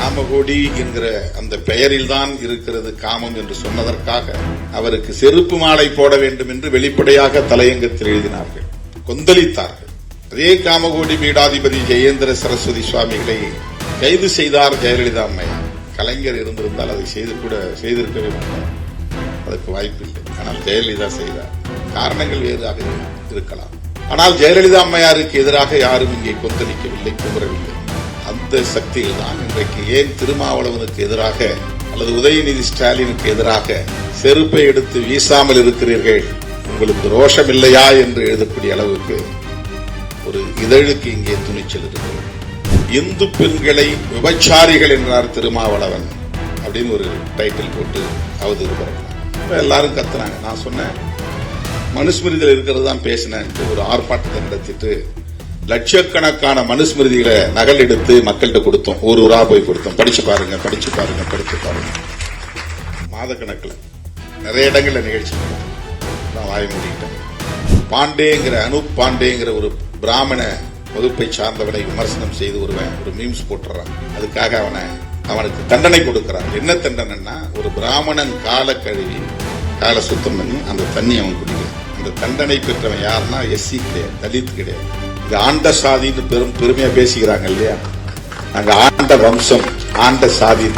காமகோடி என்கிற அந்த பெயரில் தான் இருக்கிறது காமம் என்று சொன்னதற்காக அவருக்கு செருப்பு மாலை போட வேண்டும் என்று வெளிப்படையாக தலையங்கத்தில் எழுதினார்கள், கொந்தளித்தார்கள். அதே காமகோடி பீடாதிபதி ஜெயேந்திர சரஸ்வதி சுவாமிகளை கைது செய்தார் ஜெயலலிதா அம்மையார். கலைஞர் இருந்திருந்தால் அதை செய்திருக்கவே மாட்டார், அதற்கு வாய்ப்பில்லை. ஆனால் ஜெயலலிதா செய்தார். காரணங்கள் வேறாக இருக்கலாம். ஆனால் ஜெயலலிதா அம்மையாருக்கு எதிராக யாரும் இங்கே கொந்தளிக்கவில்லை, குமரவில்லை. அந்த சக்தியில் தான் இன்றைக்கு ஏன் திருமாவளவனுக்கு எதிராக அல்லது உதயநிதி ஸ்டாலினுக்கு எதிராக செருப்பை எடுத்து வீசாமல் இருக்கிறீர்கள், உங்களுக்கு ரோஷம் இல்லையா என்று எழுதக்கூடிய அளவுக்கு ஒரு இதழுக்கு இங்கே துணிச்சல் இருக்கிறது. இந்து பெண்களை விபச்சாரிகள் என்றார் திருமாவளவன் அப்படின்னு ஒரு டைட்டில் போட்டு அவதூறு பரப்பினார். எல்லாரும் கத்துனாங்க. நான் சொன்னேன், மனுஸ்மிருதியில் இருக்கிறது தான் பேசினேன். ஒரு ஆர்ப்பாட்டத்தை நடத்திட்டு லட்சக்கணக்கான மனுஸ்மிருதிகளை நகல் எடுத்து மக்கள்கிட்ட கொடுத்தோம். ஒரு ஊரா போய் கொடுத்தோம். படிச்சு பாருங்க, படிச்சு பாருங்க, படிச்சு பாருங்க. மாத கணக்கில் நிறைய இடங்கள்ல நிகழ்ச்சி நான் வாய் மூடிட்டேன். பாண்டேங்கிற அனூப் பாண்டேங்கிற ஒரு பிராமண வகுப்பை சார்ந்தவனை விமர்சனம் செய்து ஒரு மீம்ஸ் போட்டுறான். அதுக்காக அவனுக்கு தண்டனை கொடுக்கிறான். என்ன தண்டனைன்னா, ஒரு பிராமணன் கால கழுவி காலை சுத்தம் பண்ணி அந்த தண்ணி அவன் குடிக்கிறான். அந்த தண்டனை பெற்றவன் யாருன்னா எஸ்சி கிடையாது, தலித் கிடையாது. இங்க ஆண்ட சாதின்னு பெருமையா பேசிக்கிறாங்க இல்லையா? அங்க ஆண்ட வம்சம், ஆண்ட சாதி.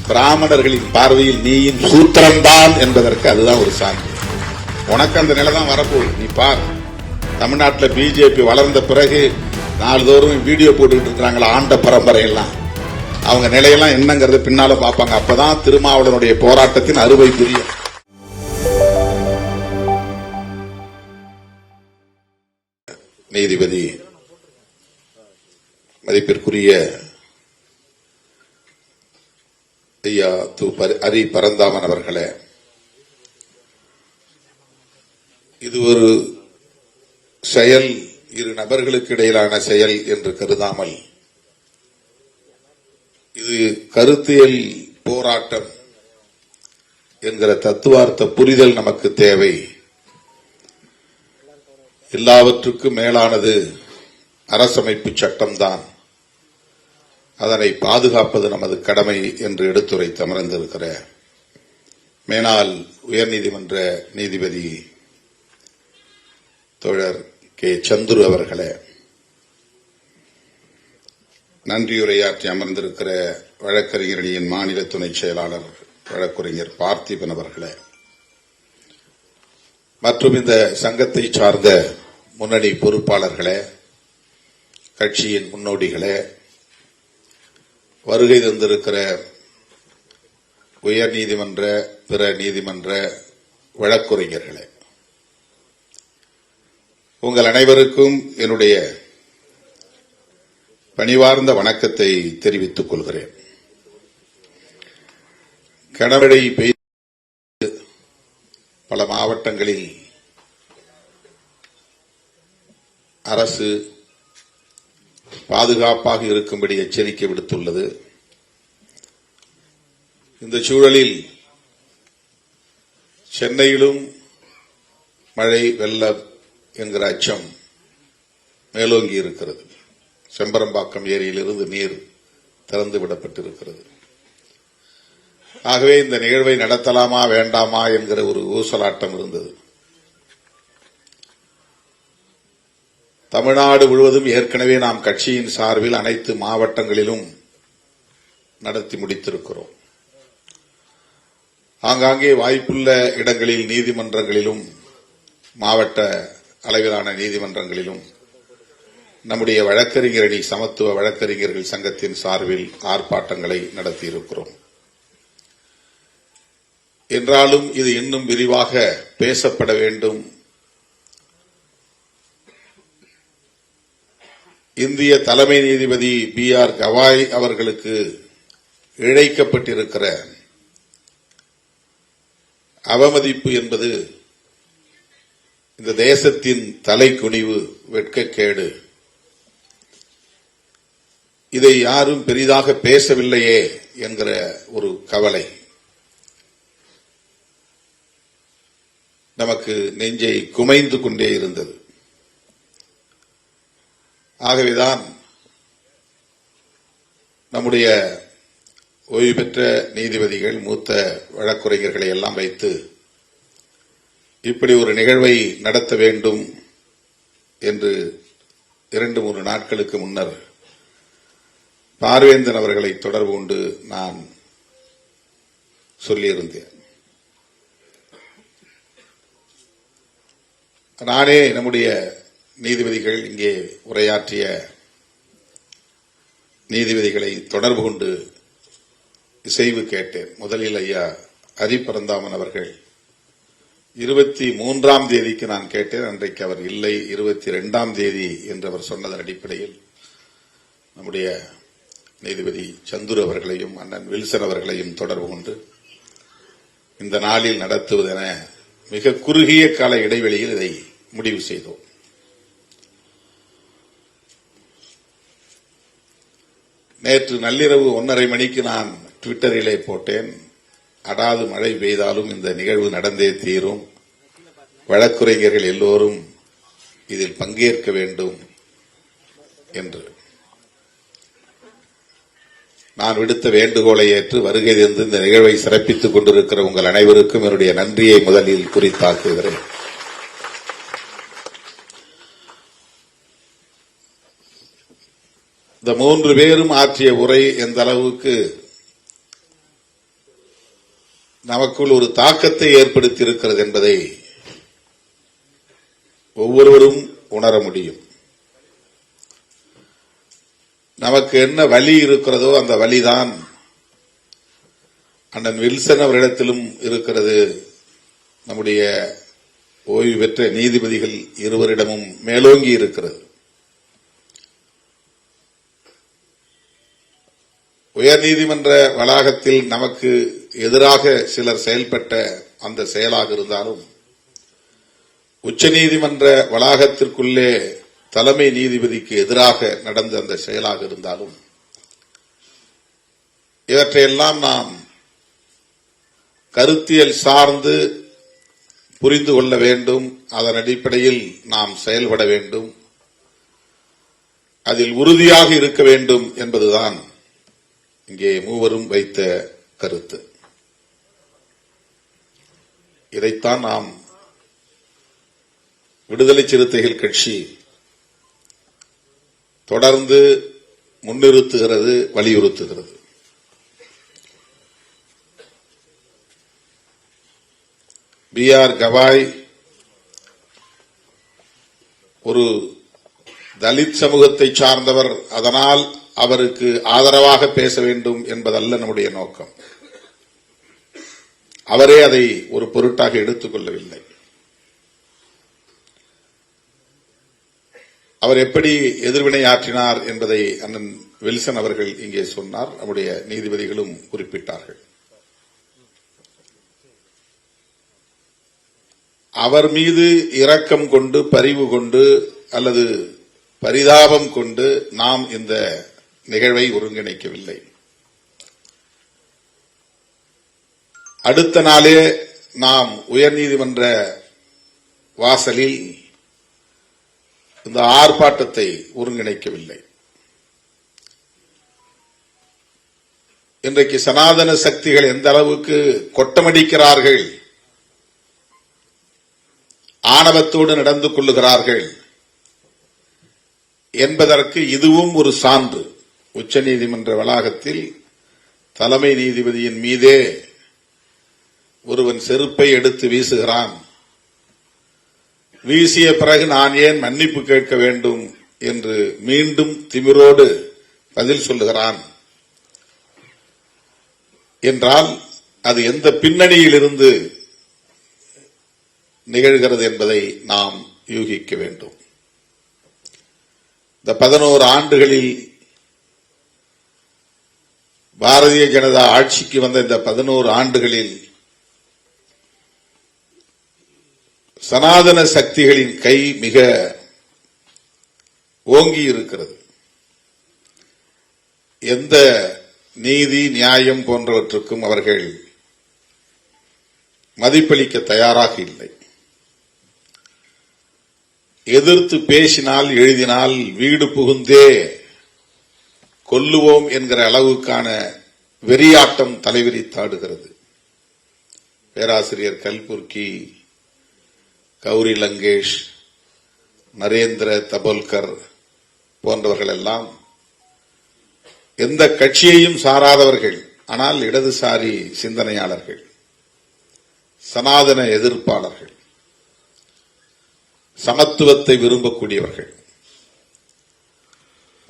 பிராமணர்களின் பார்வையில் நீயும் சூத்திரம்தான் என்பதற்கு அதுதான் ஒரு சான்று. உனக்கு அந்த நிலை தான் வரப்போகுது. நீ பார், தமிழ்நாட்டில் பிஜேபி வளர்ந்த பிறகு நாள்தோறும் வீடியோ போட்டுக்கிட்டு இருக்கிறாங்களா ஆண்ட பரம்பரை எல்லாம். அவங்க நிலையெல்லாம் என்னங்கிறத பின்னால பார்ப்பாங்க. அப்பதான் திருமாவளவனுடைய போராட்டத்தின் அறுவை புரியும். நீதிபதி மதிப்பிற்குரிய ஐயா அரி பரந்தாமன் அவர்களே, இது ஒரு செயல், இரு நபர்களுக்கு இடையிலான செயல் என்று கருதாமல் இது கருத்தியல் போராட்டம் என்கிற தத்துவார்த்த புரிதல் நமக்கு தேவை. எல்லாவற்றுக்கும் மேலானது அரசமைப்பு சட்டம்தான், அதனை பாதுகாப்பது நமது கடமை என்று எடுத்துரைத்து அமர்ந்திருக்கிற மேனாள் உயர்நீதிமன்ற நீதிபதி தோழர் கே சந்துரு அவர்களே, நன்றியுரையாற்றி அமர்ந்திருக்கிற வழக்கறிஞரணியின் மாநில துணை செயலாளர் வழக்கறிஞர் பார்த்திபன் அவர்களே, மற்றும் இந்த சங்கத்தை சார்ந்த முன்னணி பொறுப்பாளர்களே, கட்சியின் முன்னோடிகளே, வருகை தந்திருக்கிற உயர்நீதிமன்ற பிற நீதிமன்ற வழக்கறிஞர்களே, உங்கள் அனைவருக்கும் என்னுடைய பணிவார்ந்த வணக்கத்தை தெரிவித்துக் கொள்கிறேன். கனமழை பெய்து பல மாவட்டங்களில் அரசு பாதுகாப்பாக இருக்கும்படி எச்சரிக்கை விடுத்துள்ளது. இந்த சூழலில் சென்னையிலும் மழை வெள்ளம் என்கிற அச்சம் மேலோங்கி இருக்கிறது. செம்பரம்பாக்கம் ஏரியிலிருந்து நீர் திறந்து விடப்பட்டிருக்கிறது. ஆகவே இந்த நிகழ்வை நடத்தலாமா வேண்டாமா என்கிற ஒரு ஊசலாட்டம் இருந்தது. தமிழ்நாடு முழுவதும் ஏற்கனவே நாம் கட்சியின் சார்பில் அனைத்து மாவட்டங்களிலும் நடத்தி முடித்திருக்கிறோம். ஆங்காங்கே வாய்ப்புள்ள இடங்களில் நீதிமன்றங்களிலும் மாவட்ட அளவிலான நீதிமன்றங்களிலும் நம்முடைய வழக்கறிஞரணி சமத்துவ வழக்கறிஞர்கள் சங்கத்தின் சார்பில் ஆர்ப்பாட்டங்களை நடத்தியிருக்கிறோம். என்றாலும் இது இன்னும் விரிவாக பேசப்பட வேண்டும். இந்திய தலைமை நீதிபதி B.R. கவாய் அவர்களுக்கு இழைக்கப்பட்டிருக்கிற அவமதிப்பு என்பது இந்த தேசத்தின் தலைக்குனிவு, வெட்கக்கேடு. இதை யாரும் பெரிதாக பேசவில்லையே என்கிற ஒரு கவலை நமக்கு நெஞ்சை குமைந்து கொண்டே இருந்தது. ஆகவேதான் நம்முடைய ஓய்வு பெற்ற நீதிபதிகள், மூத்த வழக்குரைஞர்களை எல்லாம் வைத்து இப்படி ஒரு நிகழ்வை நடத்த வேண்டும் என்று 2-3 நாட்களுக்கு முன்னர் பார்வேந்தன் அவர்களை தொடர்பு கொண்டு நான் சொல்லியிருந்தேன். நானே நம்முடைய நீதிபதிகள், இங்கே உரையாற்றிய நீதிபதிகளை தொடர்பு கொண்டு இசைவு கேட்டேன். முதலில் ஐயா ஹரிபரந்தாமன் அவர்கள் 23ஆம் தேதிக்கு நான் கேட்டேன். அன்றைக்கு அவர் இல்லை, 22ஆம் தேதி என்று அவர் சொன்னதன் அடிப்படையில் நம்முடைய நீதிபதி சந்துரு அவர்களையும் அண்ணன் வில்சன் அவர்களையும் தொடர்பு கொண்டு இந்த நாளில் நடத்துவதென மிக குறுகிய கால இடைவெளியில் இதை முடிவு செய்தோம். நேற்று நள்ளிரவு 1:30 மணிக்கு நான் ட்விட்டரிலே போட்டேன், அடாது மழை பெய்தாலும் இந்த நிகழ்வு நடந்தே தீரும், வழக்குரைஞர்கள் எல்லோரும் இதில் பங்கேற்க வேண்டும் என்று. நான் விடுத்த வேண்டுகோளை ஏற்று வருகை தந்து இந்த நிகழ்வை சிறப்பித்துக் கொண்டிருக்கிற உங்கள் அனைவருக்கும் என்னுடைய நன்றியை முதலில் குறித்தாக்குகிறேன். இந்த 3 பேரும் ஆற்றிய உரை எந்த அளவுக்கு நமக்குள் ஒரு தாக்கத்தை ஏற்படுத்தி இருக்கிறது என்பதை ஒவ்வொருவரும் உணர முடியும். நமக்கு என்ன வலி இருக்கிறதோ அந்த வலிதான் அண்ணன் வில்சன் அவரிடத்திலும் இருக்கிறது, நம்முடைய ஓய்வு பெற்ற நீதிபதிகள் இருவரிடமும் மேலோங்கி இருக்கிறது. உயர்நீதிமன்ற வளாகத்தில் நமக்கு எதிராக சிலர் செயல்பட்ட அந்த செயலாக இருந்தாலும், உச்சநீதிமன்ற வளாகத்திற்குள்ளே தலைமை நீதிபதிக்கு எதிராக நடந்த அந்த செயலாக இருந்தாலும், இவற்றையெல்லாம் நாம் கருத்தியல் சார்ந்து புரிந்து கொள்ள வேண்டும். அதன் அடிப்படையில் நாம் செயல்பட வேண்டும், அதில் உறுதியாக இருக்க வேண்டும் என்பதுதான் இங்கே மூவரும் வைத்த கருத்து. இதைத்தான் நாம் விடுதலை சிறுத்தைகள் கட்சி தொடர்ந்து முன்னிறுத்துகிறது, வலியுறுத்துகிறது. B.R. கவாய் ஒரு தலித் சமூகத்தை சார்ந்தவர், அதனால் அவருக்கு ஆதரவாக பேச வேண்டும் என்பதல்ல நம்முடைய நோக்கம். அவரே அதை ஒரு பொருட்டாக எடுத்துக் கொள்ளவில்லை. அவர் எப்படி எதிர்வினை ஆற்றினார் என்பதை அண்ணன் வில்சன் அவர்கள் இங்கே சொன்னார், நம்முடைய நீதிபதிகளும் குறிப்பிட்டார்கள். அவர் மீது இரக்கம் கொண்டு, பரிவு கொண்டு அல்லது பரிதாபம் கொண்டு நாம் இந்த நிகழ்வை ஒருங்கிணைக்கவில்லை. அடுத்த நாளே நாம் உயர்நீதிமன்ற வாசலில் இந்த ஆர்ப்பாட்டத்தை ஒருங்கிணைக்கவில்லை. இன்றைக்கு சனாதன சக்திகள் எந்த அளவுக்கு கொட்டமடிக்கிறார்கள், ஆணவத்தோடு நடந்து கொள்ளுகிறார்கள் என்பதற்கு இதுவும் ஒரு சான்று. உச்சநீதிமன்ற வளாகத்தில் தலைமை நீதிபதியின் மீதே ஒருவன் செருப்பை எடுத்து வீசுகிறான். வீசிய பிறகு நான் ஏன் மன்னிப்பு கேட்க வேண்டும் என்று மீண்டும் திமிரோடு பதில் சொல்லுகிறான் என்றால் அது எந்த பின்னணியிலிருந்து நிகழ்கிறது என்பதை நாம் யூகிக்க வேண்டும். இந்த 11 ஆண்டுகளில் பாரதிய ஜனதா ஆட்சிக்கு வந்த இந்த 11 ஆண்டுகளில் சனாதன சக்திகளின் கை மிக ஓங்கி இருக்கிறது. எந்த நீதி, நியாயம் போன்றவற்றுக்கும் அவர்கள் மதிப்பளிக்க தயாராக இல்லை. எதிர்த்து பேசினால், எழுதினால் வீடு புகுந்தே கொல்லுவோம் என்கிற அளவுக்கான வெறியாட்டம் தலைவிரித்தாடுகிறது. பேராசிரியர் கல்புர்கி, கௌரி லங்கேஷ், நரேந்திர தபோல்கர் போன்றவர்கள் எல்லாம் எந்த கட்சியையும் சாராதவர்கள், ஆனால் இடதுசாரி சிந்தனையாளர்கள், சனாதன எதிர்ப்பாளர்கள், சமத்துவத்தை விரும்பக்கூடியவர்கள்,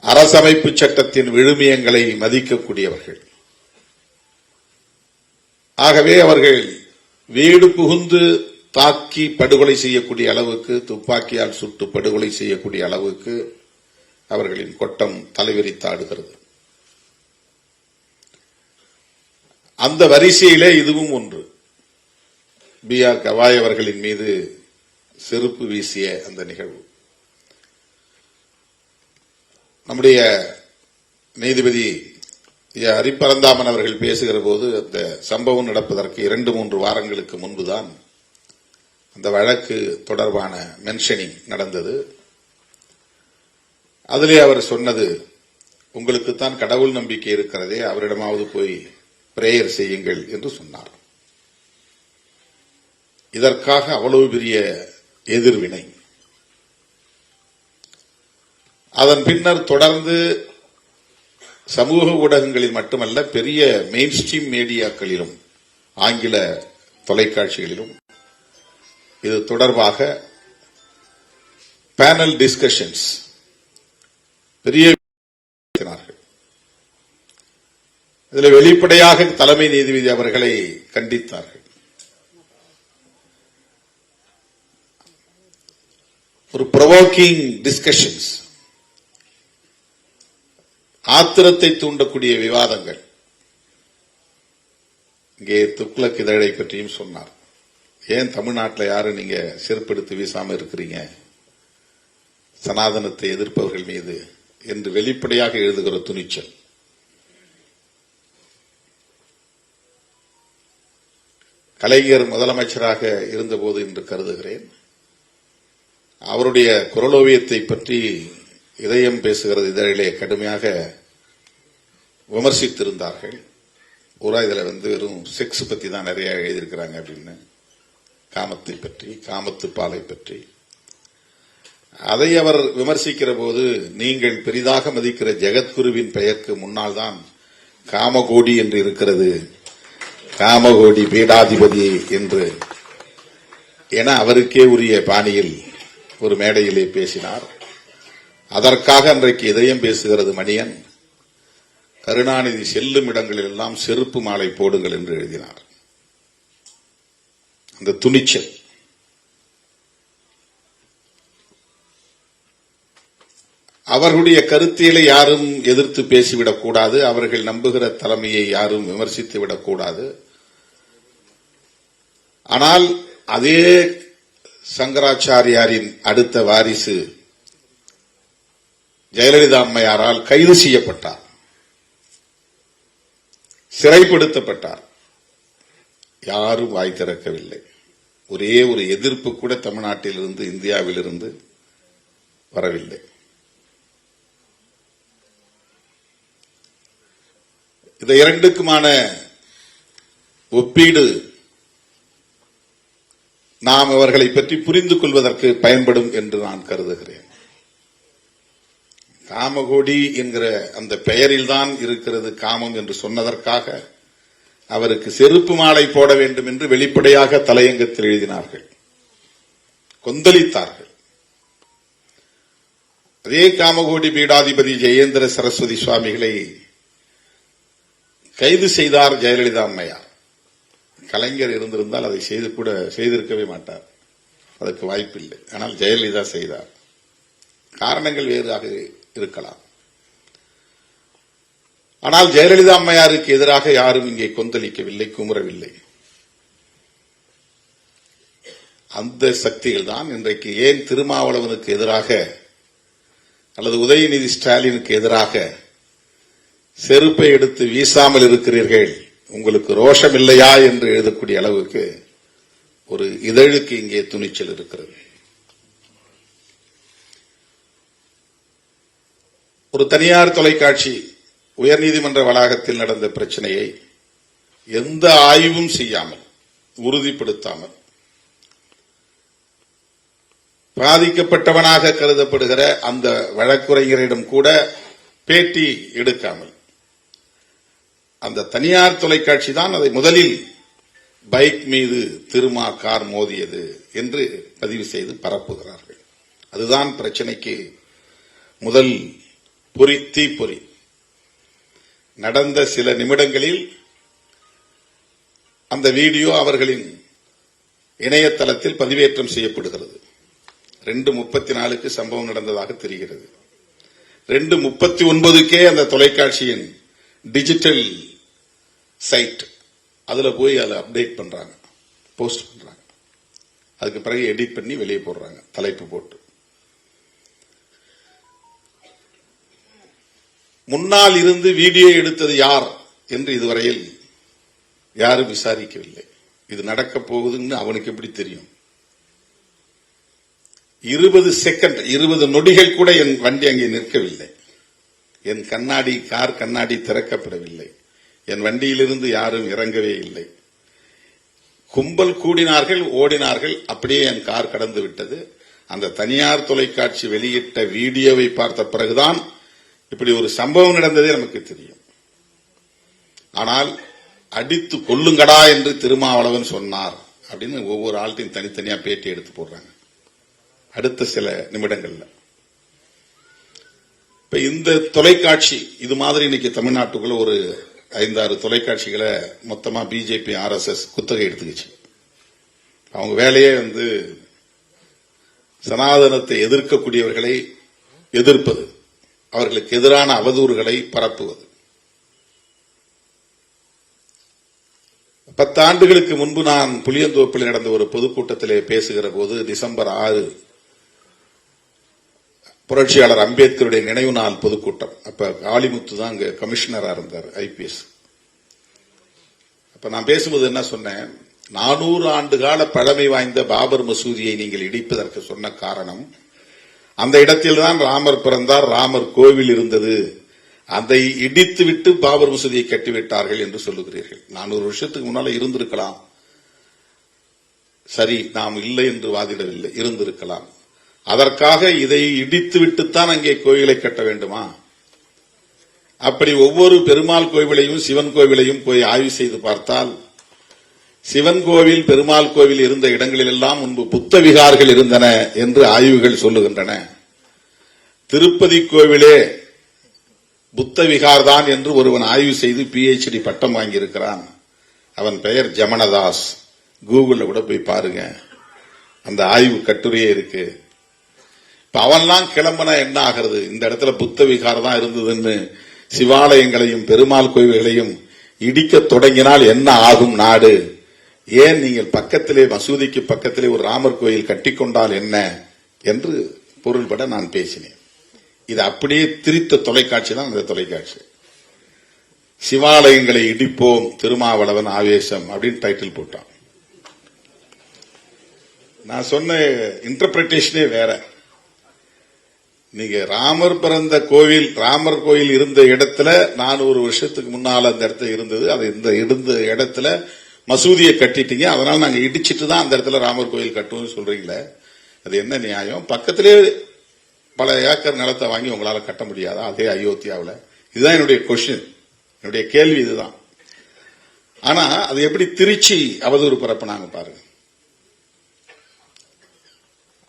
அரசமைப்பு சட்டத்தின் விழுமியங்களை மதிக்கக்கூடியவர்கள். ஆகவே அவர்கள் வீடு புகுந்து தாக்கி படுகொலை செய்யக்கூடிய அளவுக்கு, துப்பாக்கியால் சுட்டு படுகொலை செய்யக்கூடிய அளவுக்கு அவர்களின் கொட்டம் தலைவிரித்தாடுகிறது. அந்த வரிசையிலே இதுவும் ஒன்று. B.R. கவாய் அவர்களின் மீது செருப்பு வீசிய அந்த நிகழ்வு. நம்முடைய நீதிபதி ஹரிபரந்தாமன் அவர்கள் பேசுகிற போது அந்த சம்பவம் நடப்பதற்கு 2-3 வாரங்களுக்கு முன்புதான் அந்த வழக்கு தொடர்பான மென்ஷனிங் நடந்தது. அதிலே அவர் சொன்னது, உங்களுக்குத்தான் கடவுள் நம்பிக்கை இருக்கிறதே, அவரிடமாவது போய் பிரேயர் செய்யுங்கள் என்று சொன்னார். இதற்காக அவ்வளவு பெரிய எதிர்வினை. அதன் பின்னர் தொடர்ந்து சமூக ஊடகங்களில் மட்டுமல்ல, பெரிய மெயின் ஸ்ட்ரீம் மீடியாக்களிலும், ஆங்கில தொலைக்காட்சிகளிலும் இது தொடர்பாக பேனல் டிஸ்கஷன்ஸ் பெரிய இதில் வெளிப்படையாக தலைமை நீதிபதி அவர்களை கண்டித்தார்கள். ஒரு ப்ரொவோக்கிங் டிஸ்கஷன்ஸ், ஆத்திரத்தை தூண்டக்கூடிய விவாதங்கள். இங்கே துக்ளக் இதழை பற்றியும் சொன்னார். ஏன் தமிழ்நாட்டில் யாரும் நீங்க செருப்படுத்தி வீசாம இருக்கிறீங்க சனாதனத்தை எதிர்ப்பவர்கள் மீது என்று வெளிப்படையாக எழுதுகிற துணிச்சல். கலைஞர் முதலமைச்சராக இருந்தபோது என்று கருதுகிறேன், அவருடைய குரலோவியத்தை பற்றி இதயம் பேசுகிறது இதழிலே கடுமையாக விமர்சித்திருந்தார்கள். பூரா இதுல வெறும் செக்ஸ் பத்தி தான் நிறைய எழுதியிருக்கிறாங்க அப்படின்னு, காமத்தை பற்றி, காமத்து பாலை பற்றி. அதை அவர் விமர்சிக்கிற போது, நீங்கள் பெரிதாக மதிக்கிற ஜெகத்குருவின் பெயருக்கு முன்னால் தான் காமகோடி என்று இருக்கிறது, காமகோடி பீடாதிபதி என்று என அவருக்கே உரிய பாணியில் ஒரு மேடையிலே பேசினார். அதற்காக அன்றைக்கு இதயம் பேசுகிறது மணியன், கருணாநிதி செல்லும் இடங்களில் எல்லாம் செருப்பு மாலை போடுங்கள் என்று எழுதினார். அந்த துணிச்சல். அவர்களுடைய கருத்தியலை யாரும் எதிர்த்து பேசிவிடக் கூடாது, அவர்கள் நம்புகிற தலைமையை யாரும் விமர்சித்து விடக்கூடாது. ஆனால் அதே சங்கராச்சாரியாரின் அடுத்த வாரிசு ஜெயலலிதா அம்மையாரால் கைது செய்யப்பட்டார், சிறைப்படுத்தப்பட்டார். யாரும் வாய் திறக்கவில்லை. ஒரே ஒரு எதிர்ப்பு கூட தமிழ்நாட்டிலிருந்து, இந்தியாவிலிருந்து வரவில்லை. இந்த இரண்டுக்குமான ஒப்பீடு நாம் அவர்களை பற்றி புரிந்து கொள்வதற்கு பயன்படும் என்று நான் கருதுகிறேன். காமகோடி என்கிற அந்த பெயரில்தான் இருக்கிறது காமம் என்று சொன்னதற்காக அவருக்கு செருப்பு மாலை போட வேண்டும் என்று வெளிப்படையாக தலையங்கத்தில் எழுதினார்கள், கொந்தளித்தார்கள். அதே காமகோடி பீடாதிபதி ஜெயேந்திர சரஸ்வதி சுவாமிகளை கைது செய்தார் ஜெயலலிதா அம்மையார். கலைஞர் இருந்திருந்தால் அதை செய்திருக்கவே மாட்டார், அதற்கு வாய்ப்பில்லை. ஆனால் ஜெயலலிதா செய்தார். காரணங்கள் வேறாக இருக்கலாம். ஆனால் ஜெயலலிதா அம்மையாருக்கு எதிராக யாரும் இங்கே கொந்தளிக்கவில்லை, குமுறவில்லை. அந்த சக்திகள் தான் இன்றைக்கு ஏன் திருமாவளவனுக்கு எதிராக அல்லது உதயநிதி ஸ்டாலினுக்கு எதிராக செருப்பை எடுத்து வீசாமல் இருக்கிறீர்கள், உங்களுக்கு ரோஷம் இல்லையா என்று எழுதக்கூடிய அளவுக்கு ஒரு இதழுக்கு இங்கே துணிச்சல் இருக்கிறது. ஒரு தனியார் தொலைக்காட்சி உயர்நீதிமன்ற வளாகத்தில் நடந்த பிரச்சனையை எந்த ஆய்வும் செய்யாமல், உறுதிப்படுத்தாமல், பாதிக்கப்பட்டவனாக கருதப்படுகிற அந்த வழக்குரைஞரிடம் கூட பேட்டி எடுக்காமல், அந்த தனியார் தொலைக்காட்சி தான் அதை முதலில் பைக் மீது திருமா கார் மோதியது என்று பதிவு செய்து பரப்புகிறார்கள். அதுதான் பிரச்சனைக்கு முதல் தீப்பொறி. நடந்த சில நிமிடங்களில் அந்த வீடியோ அவர்களின் இணையதளத்தில் பதிவேற்றம் செய்யப்படுகிறது. 2:34 சம்பவம் நடந்ததாக தெரிகிறது. 2:39 அந்த தொலைக்காட்சியின் டிஜிட்டல் சைட் அதுல போய் அதை அப்டேட் பண்றாங்க, போஸ்ட் பண்றாங்க. அதுக்கு பிறகு எடிட் பண்ணி வெளியே போடுறாங்க, தலைப்பு போட்டு. முன்னால் இருந்து வீடியோ எடுத்தது யார் என்று இதுவரையில் யாரும் விசாரிக்கவில்லை. இது நடக்கப் போகுதுன்னு அவனுக்கு எப்படி தெரியும்? 20 செகண்ட், 20 நொடிகள் கூட என் வண்டி அங்கே நிற்கவில்லை. என் கார் கண்ணாடி திறக்கப்படவில்லை. என் வண்டியிலிருந்து யாரும் இறங்கவே இல்லை. கும்பல் கூடினார்கள், ஓடினார்கள். அப்படியே என் கார் கடந்து விட்டது. அந்த தனியார் தொலைக்காட்சி வெளியிட்ட வீடியோவை பார்த்த பிறகுதான் இப்படி ஒரு சம்பவம் நடந்ததே நமக்கு தெரியும். ஆனால் அடித்து கொல்லுங்கடா என்று திருமாவளவன் சொன்னார் அப்படின்னு ஒவ்வொரு ஆள்கிட்டையும் தனித்தனியா பேட்டி எடுத்து போடுறாங்க அடுத்த சில நிமிடங்கள்ல. இப்ப இந்த தொலைக்காட்சி இது மாதிரி இன்னைக்கு தமிழ்நாட்டுக்குள்ள ஒரு 5-6 தொலைக்காட்சிகளை மொத்தமா பிஜேபி RSS குத்தகை எடுத்துக்கிச்சு. அவங்க வேலையே சனாதனத்தை எதிர்க்கக்கூடியவர்களை எதிர்ப்பது, அவர்களுக்கு எதிரான அவதூறுகளை பரப்புவது. 10 ஆண்டுகளுக்கு முன்பு நான் புளியந்தோப்பில் நடந்த ஒரு பொதுக்கூட்டத்திலே பேசுகிற போது, டிசம்பர் 6 புரட்சியாளர் அம்பேத்கருடைய நினைவு நாள் பொதுக்கூட்டம். அப்ப காளிமுத்து தான் அங்க கமிஷனரா இருந்தார், IPS. அப்ப நான் பேசும்போது என்ன சொன்னேன், 400 ஆண்டு கால பழமை வாய்ந்த பாபர் மசூதியை நீங்கள் இடிப்பதற்கு சொன்ன காரணம், அந்த இடத்தில்தான் ராமர் பிறந்தார், ராமர் கோவில் இருந்தது, அதை இடித்துவிட்டு பாபர் மசூதியை கட்டிவிட்டார்கள் என்று சொல்லுகிறீர்கள். 400 வருஷத்துக்கு முன்னால இருந்திருக்கலாம், சரி, நாம் இல்லை என்று வாதிடவில்லை, இருந்திருக்கலாம். அதற்காக இதை இடித்துவிட்டுத்தான் அங்கே கோயிலை கட்ட வேண்டுமா? அப்படி ஒவ்வொரு பெருமாள் கோவிலையும் சிவன் கோவிலையும் போய் ஆய்வு செய்து பார்த்தால், சிவன் கோவில் பெருமாள் கோவில் இருந்த இடங்களிலெல்லாம் முன்பு புத்த விகார்கள் இருந்தன என்று ஆய்வுகள் சொல்லுகின்றன. திருப்பதி கோவிலே புத்த விகார்தான் என்று ஒருவன் ஆய்வு செய்து PhD பட்டம் வாங்கியிருக்கிறான். அவன் பெயர் ஜமனதாஸ். கூகுள்ல கூட போய் பாருங்க, அந்த ஆய்வு கட்டுரையே இருக்கு. இப்ப அவன்லாம் கிளம்புனா என்ன ஆகிறது? இந்த இடத்துல புத்த விகார் தான் இருந்ததுன்னு சிவாலயங்களையும் பெருமாள் கோவில்களையும் இடிக்க தொடங்கினால் என்ன ஆகும் நாடு? ஏன் நீங்கள் பக்கத்திலே, மசூதிக்கு பக்கத்திலே ஒரு ராமர் கோயில் கட்டிக்கொண்டால் என்ன என்று பொருள்பட நான் பேசினேன். இது அப்படியே திரித்த தொலைக்காட்சி தான் இந்த தொலைக்காட்சி. சிவாலயங்களை இடிப்போம், திருமாவளவன் ஆவேசம் அப்படின்னு டைட்டில் போட்டான். நான் சொன்ன இன்டர்பிரேஷனே வேற. நீங்க ராமர் பிறந்த கோவில், ராமர் கோயில் இருந்த இடத்துல 400 வருஷத்துக்கு முன்னால அந்த இடத்துல இருந்தது, அது இந்த இருந்த இடத்துல மசூதியை கட்டிட்டீங்க, அதனால நாங்க இடிச்சிட்டு தான் அந்த இடத்துல ராமர் கோயில் கட்டுவோம் சொல்றீங்களே, அது என்ன நியாயம்? பக்கத்திலே பல ஏக்கர் நிலத்தை வாங்கி உங்களால கட்ட முடியாதா அதே அயோத்தியாவில்? இதுதான் என்னுடைய கொஸ்டின், என்னுடைய கேள்வி இதுதான். ஆனா அது எப்படி திருச்சி அவதூறு பரப்புனாங்க பாருங்க.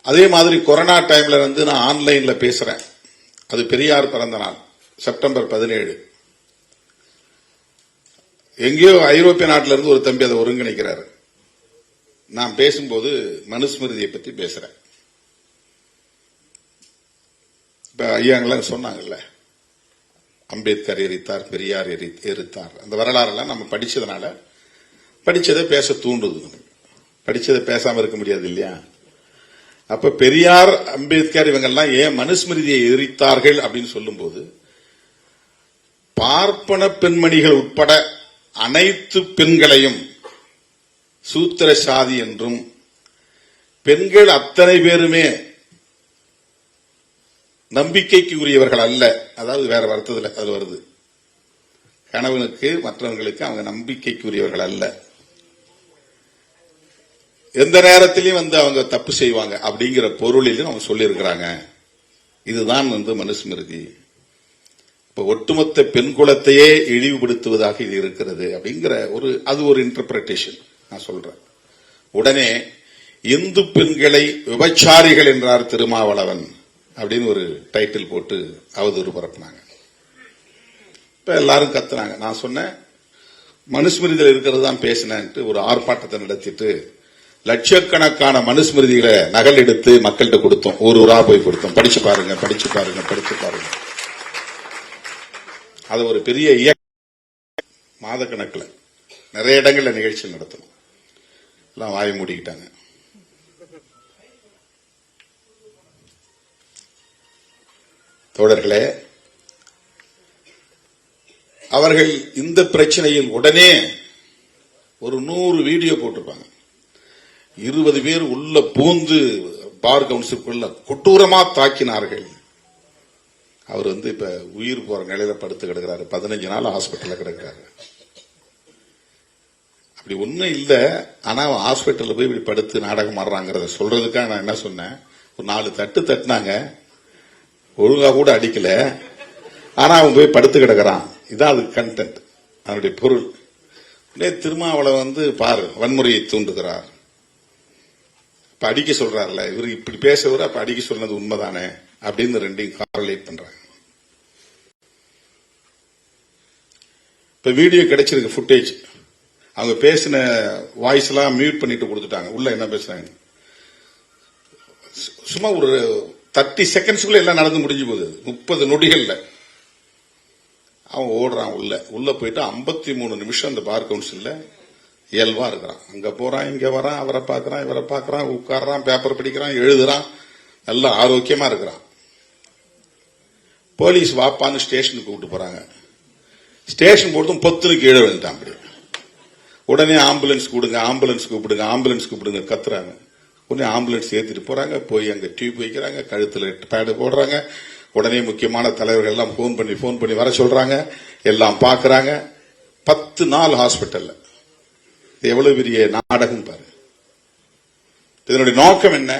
அதே மாதிரி கொரோனா டைம்ல நான் ஆன்லைன்ல பேசுறேன். அது பெரியார் பிறந்த நாள், செப்டம்பர் 17. எங்கேயோ ஐரோப்பிய நாட்டில இருந்து ஒரு தம்பி அதை ஒருங்கிணைக்கிறாரு. நான் பேசும்போது மனுஸ்மிருதியை பத்தி பேசுறேன். இப்ப ஐயாங்கெல்லாம் சொன்னாங்கல்ல, அம்பேத்கர் எரித்தார், பெரியார் எரித்தார், அந்த வரலாறெல்லாம் நம்ம படிச்சதுனால படிச்சதை பேச தூண்டுது. படிச்சதை பேசாம இருக்க முடியாது இல்லையா? அப்ப பெரியார், அம்பேத்கர் இவங்கெல்லாம் ஏன் மனுஸ்மிருதியை எரித்தார்கள் அப்படின்னு சொல்லும்போது, பார்ப்பன பெண்மணிகள் உட்பட அனைத்து பெண்களையும் சூத்திர சாதி என்றும், பெண்கள் அத்தனை பேருமே நம்பிக்கைக்கு உரியவர்கள் அல்ல, அதாவது வேற அர்த்தத்தில் அது வருது, கணவனுக்கு மற்றவர்களுக்கு அவங்க நம்பிக்கைக்குரியவர்கள் அல்ல. எந்த நேரத்திலையும் அவங்க தப்பு செய்வாங்க அப்படிங்கிற பொருளிலும் அவங்க சொல்லியிருக்கிறாங்க. இதுதான் மனுஸ்மிருதி. இப்ப ஒட்டுமொத்த பெண் குலத்தையே இழிவுபடுத்துவதாக இது இருக்கிறது அப்படிங்கிற அது ஒரு இன்டர்பிரேஷன் நான் சொல்றேன். உடனே இந்து பெண்களை விபச்சாரிகள் என்றார் திருமாவளவன் அப்படின்னு ஒரு டைட்டில் போட்டு அவதூறு பரப்புனாங்க. இப்ப எல்லாரும் கத்துனாங்க. நான் சொன்னேன் மனுஸ்மிருதியில் இருக்கிறது தான் பேசினேன்ட்டு ஒரு ஆர்ப்பாட்டத்தை நடத்திட்டு லட்சக்கணக்கான மனுஸ்மிருதிகளை நகல் எடுத்து மக்கள்கிட்ட கொடுத்தோம். ஊரா போய் கொடுத்தோம். படிச்சு பாருங்க, படிச்சு பாருங்க, படிச்சு பாருங்க. அது ஒரு பெரிய மாத கணக்கில் நிறைய இடங்கள்ல நிகழ்ச்சி நடத்தணும். எல்லாம் வாய் மூடிக்கிட்டாங்க. தோழர்களே, அவர்கள் இந்த பிரச்சனையில் உடனே ஒரு 100 வீடியோ போட்டிருப்பாங்க. 20 பேர் உள்ள பூந்து பார் கவுன்சிலுக்குள்ள கொடூரமா தாக்கினார்கள். அவர் இப்ப உயிர் போற நிலையில படுத்து கிடக்கிறாரு. 15 நாள் ஹாஸ்பிட்டல்ல கிடக்கிறாரு. அப்படி ஒன்னும் இல்ல. ஆனா ஹாஸ்பிட்டல்ல போய் இப்படி படுத்து நாடகம் ஆடுறாங்கிறத சொல்றதுக்காக நான் என்ன சொன்னேன், ஒரு 4 தட்டு தட்டினாங்க, ஒழுங்கா கூட அடிக்கல. ஆனா அவன் போய் படுத்து கிடக்கிறான். இதான் அது கண்டென்ட், அதனுடைய பொருள். திருமாவளவன் பாரு வன்முறையை தூண்டுகிறார். இப்ப அடிக்க சொல்றாருல, இவர் இப்படி பேசுவார், அப்ப அடிக்க சொன்னது உண்மைதானே அப்படின்னு ரெண்டையும் காரலேட் பண்றாங்க. இப்ப வீடியோ கிடைச்சிருக்கு, ஃபுட்டேஜ். அவங்க பேசின வாய்ஸ் எல்லாம் மியூட் பண்ணிட்டு கொடுத்துட்டாங்க. உள்ள என்ன பேசுறாங்க சும்மா ஒரு 30 செகண்ட்ஸ்க்குள்ள எல்லாம் நடந்து முடிஞ்சு போகுது. 30 நொடிகள்ல அவன் ஓடுறான். உள்ள போயிட்டு 53 நிமிஷம் அந்த பார் கவுன்சில்ல இயல்பா இருக்கிறான். அங்க போறான், இங்க வரான், அவரை பாக்குறான், இவரை பாக்குறான், உட்கார்றான், பேப்பர் படிக்கிறான், எழுதுறான், நல்லா ஆரோக்கியமா இருக்கிறான். போலீஸ் வாப்பான்னு ஸ்டேஷனுக்கு கூப்பிட்டு போறாங்க. ஸ்டேஷன் போட்டு பொத்துன்னு கீழே விழுந்துட்டான். அப்படி உடனே ஆம்புலன்ஸ் கூடுங்க, ஆம்புலன்ஸ் கூப்பிடுங்க, ஆம்புலன்ஸ் கூப்பிடுங்க கத்துறாங்க. உடனே ஆம்புலன்ஸ் ஏத்திட்டு போறாங்க. போய் அங்க டியூப் வைக்கிறாங்க, கழுத்துல பேடு போடுறாங்க. உடனே முக்கியமான தலைவர்கள் எல்லாம் போன் பண்ணி வர சொல்றாங்க. எல்லாம் பாக்குறாங்க. 10 நாள் ஹாஸ்பிட்டல்ல. இது எவ்வளவு பெரிய நாடகம் பாரு. இதனுடைய நோக்கம் என்ன?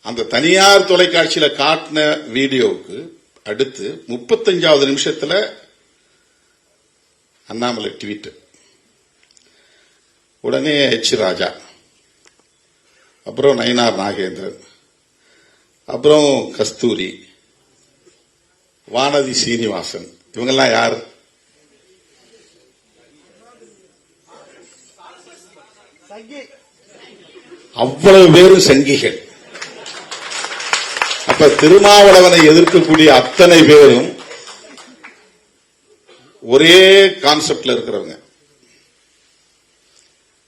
அந்த தனியார் தொலைக்காட்சியில காட்டின வீடியோவுக்கு அடுத்து 35வது நிமிஷத்துல அண்ணாமலை ட்வீட். உடனே எச் ராஜா, அப்புறம் நயினார் நாகேந்திரன், அப்புறம் கஸ்தூரி, வானதி சீனிவாசன், இவங்கெல்லாம் யார்? அவ்வளவு பேரும் சங்கிகள். அப்ப திருமாவளவனை எதிர்க்கக்கூடிய அத்தனை பேரும் ஒரே கான்செப்ட்ல இருக்கிறவங்க.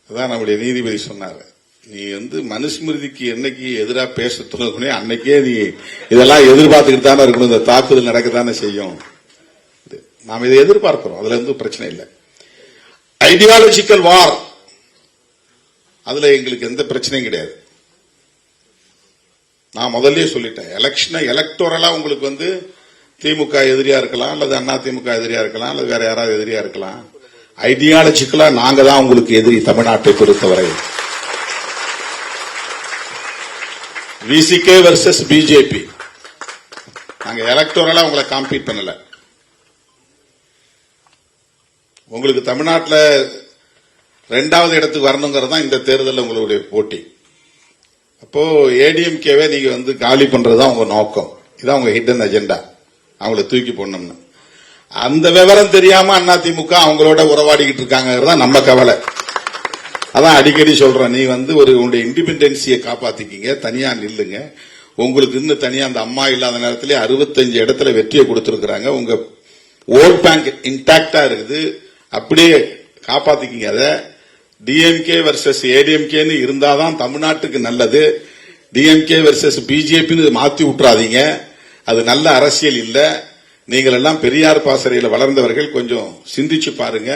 அதான் நம்முடைய நீதிபதி சொன்னாரு, நீ மனுஸ்மிருதிக்கு என்னைக்கு எதிராக பேச துணை அன்னைக்கே நீ இதெல்லாம் எதிர்பார்த்துக்கிட்டு தானே இருக்கணும். இந்த தாக்குதல் நடக்கத்தானே செய்யும். நாம் இதை எதிர்பார்க்கிறோம். அதுல பிரச்சனை இல்லை. ஐடியாலஜிக்கல் வார், அதுல எங்களுக்கு எந்த பிரச்சனையும் கிடையாது. நான் முதல்ல சொல்லிட்டேன், எலக்டோரலா உங்களுக்கு திமுக எதிரியா இருக்கலாம், அல்லது அண்ணா திமுக எதிரியா இருக்கலாம், அல்லது வேற யாராவது எதிரியா இருக்கலாம். ஐடியாலஜிக்கலா நாங்க தான் உங்களுக்கு எதிரி. தமிழ்நாட்டை பொறுத்தவரை விசிகே வர்சஸ் பிஜேபி. நாங்க எலக்டோரலா உங்களை காம்பீட் பண்ணல. உங்களுக்கு தமிழ்நாட்டில் 2வது இடத்துக்கு வரணுங்கிறது தான் இந்த தேர்தலில் உங்களுடைய போட்டி. அப்போ ஏடிஎம்கேவே நீங்க காலி பண்றதுதான் உங்க நோக்கம். இதான் உங்க ஹிடன் அஜெண்டா, அவங்கள தூக்கி போடணும்னு. அந்த விவரம் தெரியாம அதிமுக அவங்களோட உறவாடிக்கிட்டு இருக்காங்க நம்ம கவலை. அதான் அடிக்கடி சொல்றேன், நீ உங்களுடைய இண்டிபெண்டன்சியை காப்பாத்திக்கிங்க, தனியா நில்லுங்க. உங்களுக்கு இன்னும் தனியா அந்த அம்மா இல்லாத நேரத்திலே 65 இடத்துல வெற்றியை கொடுத்திருக்கிறாங்க. உங்க ஓட் பேங்க் இன்டாக்டா இருக்குது, அப்படியே காப்பாத்திக்கிங்க. அதை டிஎம்கே வர்சஸ் ஏடிஎம்கேன்னு இருந்தாதான் தமிழ்நாட்டுக்கு நல்லது. டிஎம்கே வர்சஸ் பிஜேபின்னு மாத்தி விட்டுறாதீங்க. அது நல்ல அரசியல் இல்ல. நீங்கள் எல்லாம் பெரியார் பாசறையில் வளர்ந்தவர்கள், கொஞ்சம் சிந்திச்சு பாருங்க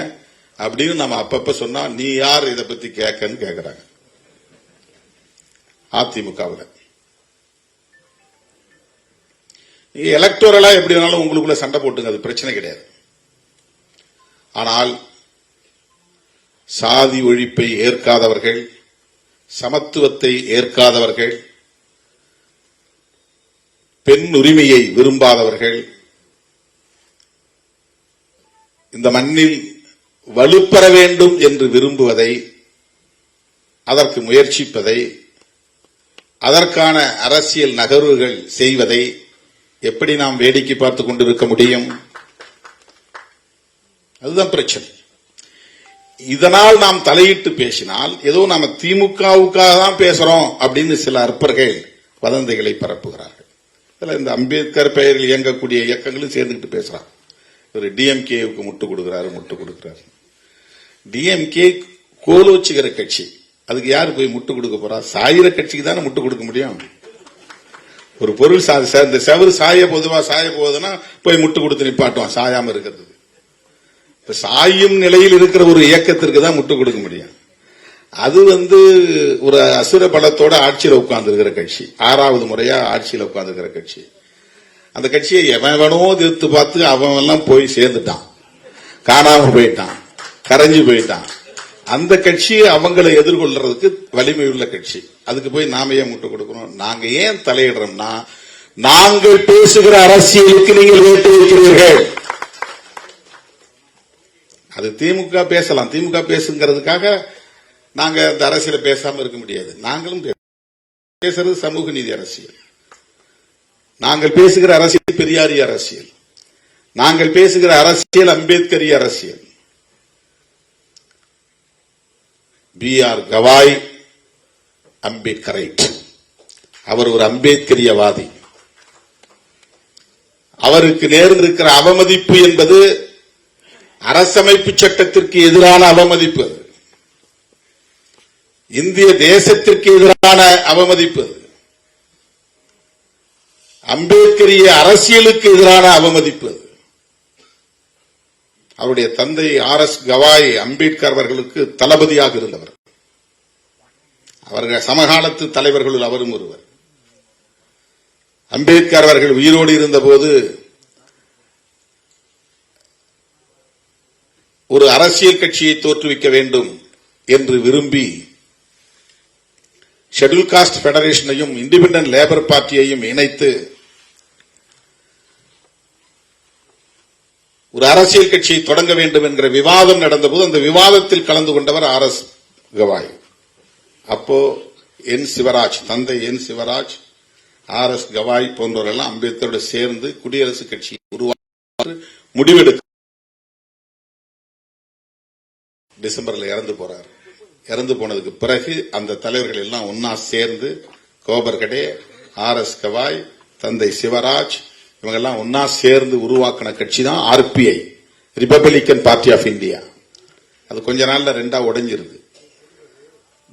அப்படின்னு நம்ம அப்பப்ப சொன்னா, நீ யார் இதை பத்தி கேட்கன்னு கேட்கிறாங்க அதிமுகவில். எலக்டோரலா எப்படி வேணாலும் உங்களுக்குள்ள சண்டை போட்டுங்க, அது பிரச்சனை கிடையாது. ஆனால் சாதி ஒழிப்பை ஏற்காதவர்கள், சமத்துவத்தை ஏற்காதவர்கள், பெண் உரிமையை விரும்பாதவர்கள், இந்த மண்ணில் வலுப்பெற வேண்டும் என்று விரும்புவதை, அதற்கு முயற்சிப்பதை, அதற்கான அரசியல் நகர்வுகள் செய்வதை எப்படி நாம் வேடிக்கை பார்த்துக் கொண்டிருக்க முடியும்? அதுதான் பிரச்சனை. இதனால் நாம் தலையிட்டு பேசினால் ஏதோ நாம திமுகவுக்காக தான் பேசுறோம் அப்படின்னு சில அற்பர்கள் வதந்திகளை பரப்புகிறார்கள். இந்த அம்பேத்கர் பெயரில் இயங்கக்கூடிய இயக்கங்களும் சேர்ந்துக்கிட்டு பேசுறாங்க. ஒரு டிஎம்கேவுக்கு முட்டு கொடுக்கிறாரு. டிஎம்கே கோலோச்சுகிற கட்சி, அதுக்கு யாரு போய் முட்டு கொடுக்க போறா? சாயிர கட்சிக்கு தானே முட்டு கொடுக்க முடியும். ஒரு பொருள் இந்த செவரு பொதுவா சாய போகுதுன்னா போய் முட்டு கொடுத்து நிப்பாட்டுவான், சாயாம இருக்கிறது. இப்ப சாயும் நிலையில் இருக்கிற ஒரு இயக்கத்திற்கு தான் முட்டு கொடுக்க முடியும். அது ஒரு அசுர பலத்தோட ஆட்சியில் உட்கார்ந்து இருக்கிற கட்சி, 6வது முறையா ஆட்சியில் உட்கார்ந்து இருக்கிற கட்சி. அந்த கட்சியை எவனோ எதிர்த்து பார்த்து அவன் எல்லாம் போய் சேர்ந்துட்டான், காணாம போயிட்டான், கரைஞ்சு போயிட்டான். அந்த கட்சி அவங்களை எதிர்கொள்றதுக்கு வலிமை உள்ள கட்சி. அதுக்கு போய் நாம ஏன் முட்டு கொடுக்கணும்? நாங்க ஏன் தலையிடுறோம்னா, நாங்கள் பேசுகிற அரசியலுக்கு நீங்கள் வேட்டு வைக்கிறீர்கள். அது திமுக பேசலாம், திமுக பேசுங்கிறதுக்காக நாங்க இந்த அரசியல பேசாம இருக்க முடியாது. நாங்களும் பேசுறது சமூக நீதி அரசியல். நாங்கள் பேசுகிற அரசியல் பெரியாரிய அரசியல். நாங்கள் பேசுகிற அரசியல் அம்பேத்கரிய அரசியல். பி.ஆர். கவாய் அம்பேத்கரைட். அவர் ஒரு அம்பேத்கரியவாதி. அவருக்கு நேர்ந்திருக்கிற அவமதிப்பு என்பது அரசமைப்பு சட்டத்திற்கு எதிரான அவமதிப்பு, இந்திய தேசத்திற்கு எதிரான அவமதிப்பு, அம்பேத்கரிய அரசியலுக்கு எதிரான அவமதிப்பு. அவருடைய தந்தை ஆர்.எஸ். கவாய் அம்பேத்கர் அவர்களுக்கு தளபதியாக இருந்தவர். அவர்கள் சமகாலத்து தலைவர்களுள் அவரும் ஒருவர். அம்பேத்கர் அவர்கள் உயிரோடு இருந்தபோது ஒரு அரசியல் கட்சியை தோற்றுவிக்க வேண்டும் என்று விரும்பி ஷெட்யூல் காஸ்ட் பெடரேஷனையும் இண்டிபெண்டன்ட் லேபர் பார்ட்டியையும் இணைத்து ஒரு அரசியல் கட்சியை தொடங்க வேண்டும் என்கிற விவாதம் நடந்தபோது அந்த விவாதத்தில் கலந்து கொண்டவர் ஆர்.எஸ். கவாய். அப்போ என் சிவராஜ், தந்தை என் சிவராஜ், ஆர்.எஸ். கவாய் போன்றவர்கள் அம்பேத்கரோடு சேர்ந்து குடியரசுக் கட்சியை உருவாக்க முடிவெடுக்க டிசம்பர்ல இறந்து போறார். இறந்து போனதுக்கு பிறகு அந்த தலைவர்கள் எல்லாம் ஒன்னா சேர்ந்து கோபர்கடே, ஆர்.எஸ். கவாய், தந்தை சிவராஜ் இவங்கெல்லாம் ஒன்னா சேர்ந்து உருவாக்கின கட்சி தான் RPI, Republican Party of India. அது கொஞ்ச நாள்ல ரெண்டா உடைஞ்சிருது.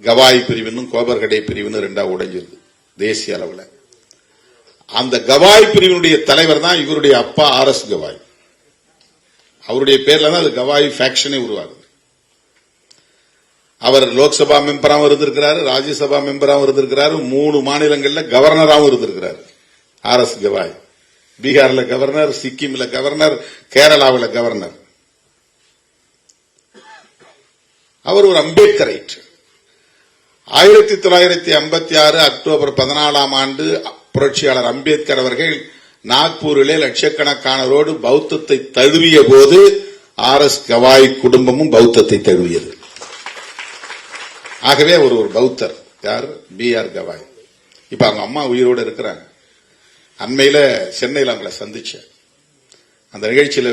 கவாய் பிரிவினும் கோபர்கடே பிரிவினும் ரெண்டா உடைஞ்சிருது தேசிய அளவில். அந்த கவாய் பிரிவினுடைய தலைவர் தான் இவருடைய அப்பா ஆர்.எஸ். கவாய். அவருடைய பேர்ல தான் அது கவாய் ஃபேக்ஷனே உருவாகுது. அவர் லோக்சபா மெம்பராகவும் இருந்திருக்கிறாரு, ராஜ்யசபா மெம்பராகவும் இருந்திருக்கிறாரு, 3 மாநிலங்கள்ல கவர்னராகவும் இருந்திருக்கிறார் ஆர்.எஸ். கவாய். பீகார்ல கவர்னர், சிக்கிம்ல கவர்னர், கேரளாவில் கவர்னர். அவர் ஒரு அம்பேத்கரைட். 1956 அக்டோபர் 14ஆம் ஆண்டு புரட்சியாளர் அம்பேத்கர் அவர்கள் நாக்பூரிலே லட்சக்கணக்கானோரோடு பௌத்தத்தை தழுவிய போது ஆர்.எஸ். கவாய் குடும்பமும் பௌத்தத்தை தழுவியது. ஆகவே ஒரு பௌத்தர். யார்? பி.ஆர். கவாய். இப்ப அவங்க அம்மா உயிரோடு இருக்கிறாங்க. அண்மையில சென்னையில் அவங்களை சந்திச்சேன். அந்த நிகழ்ச்சியில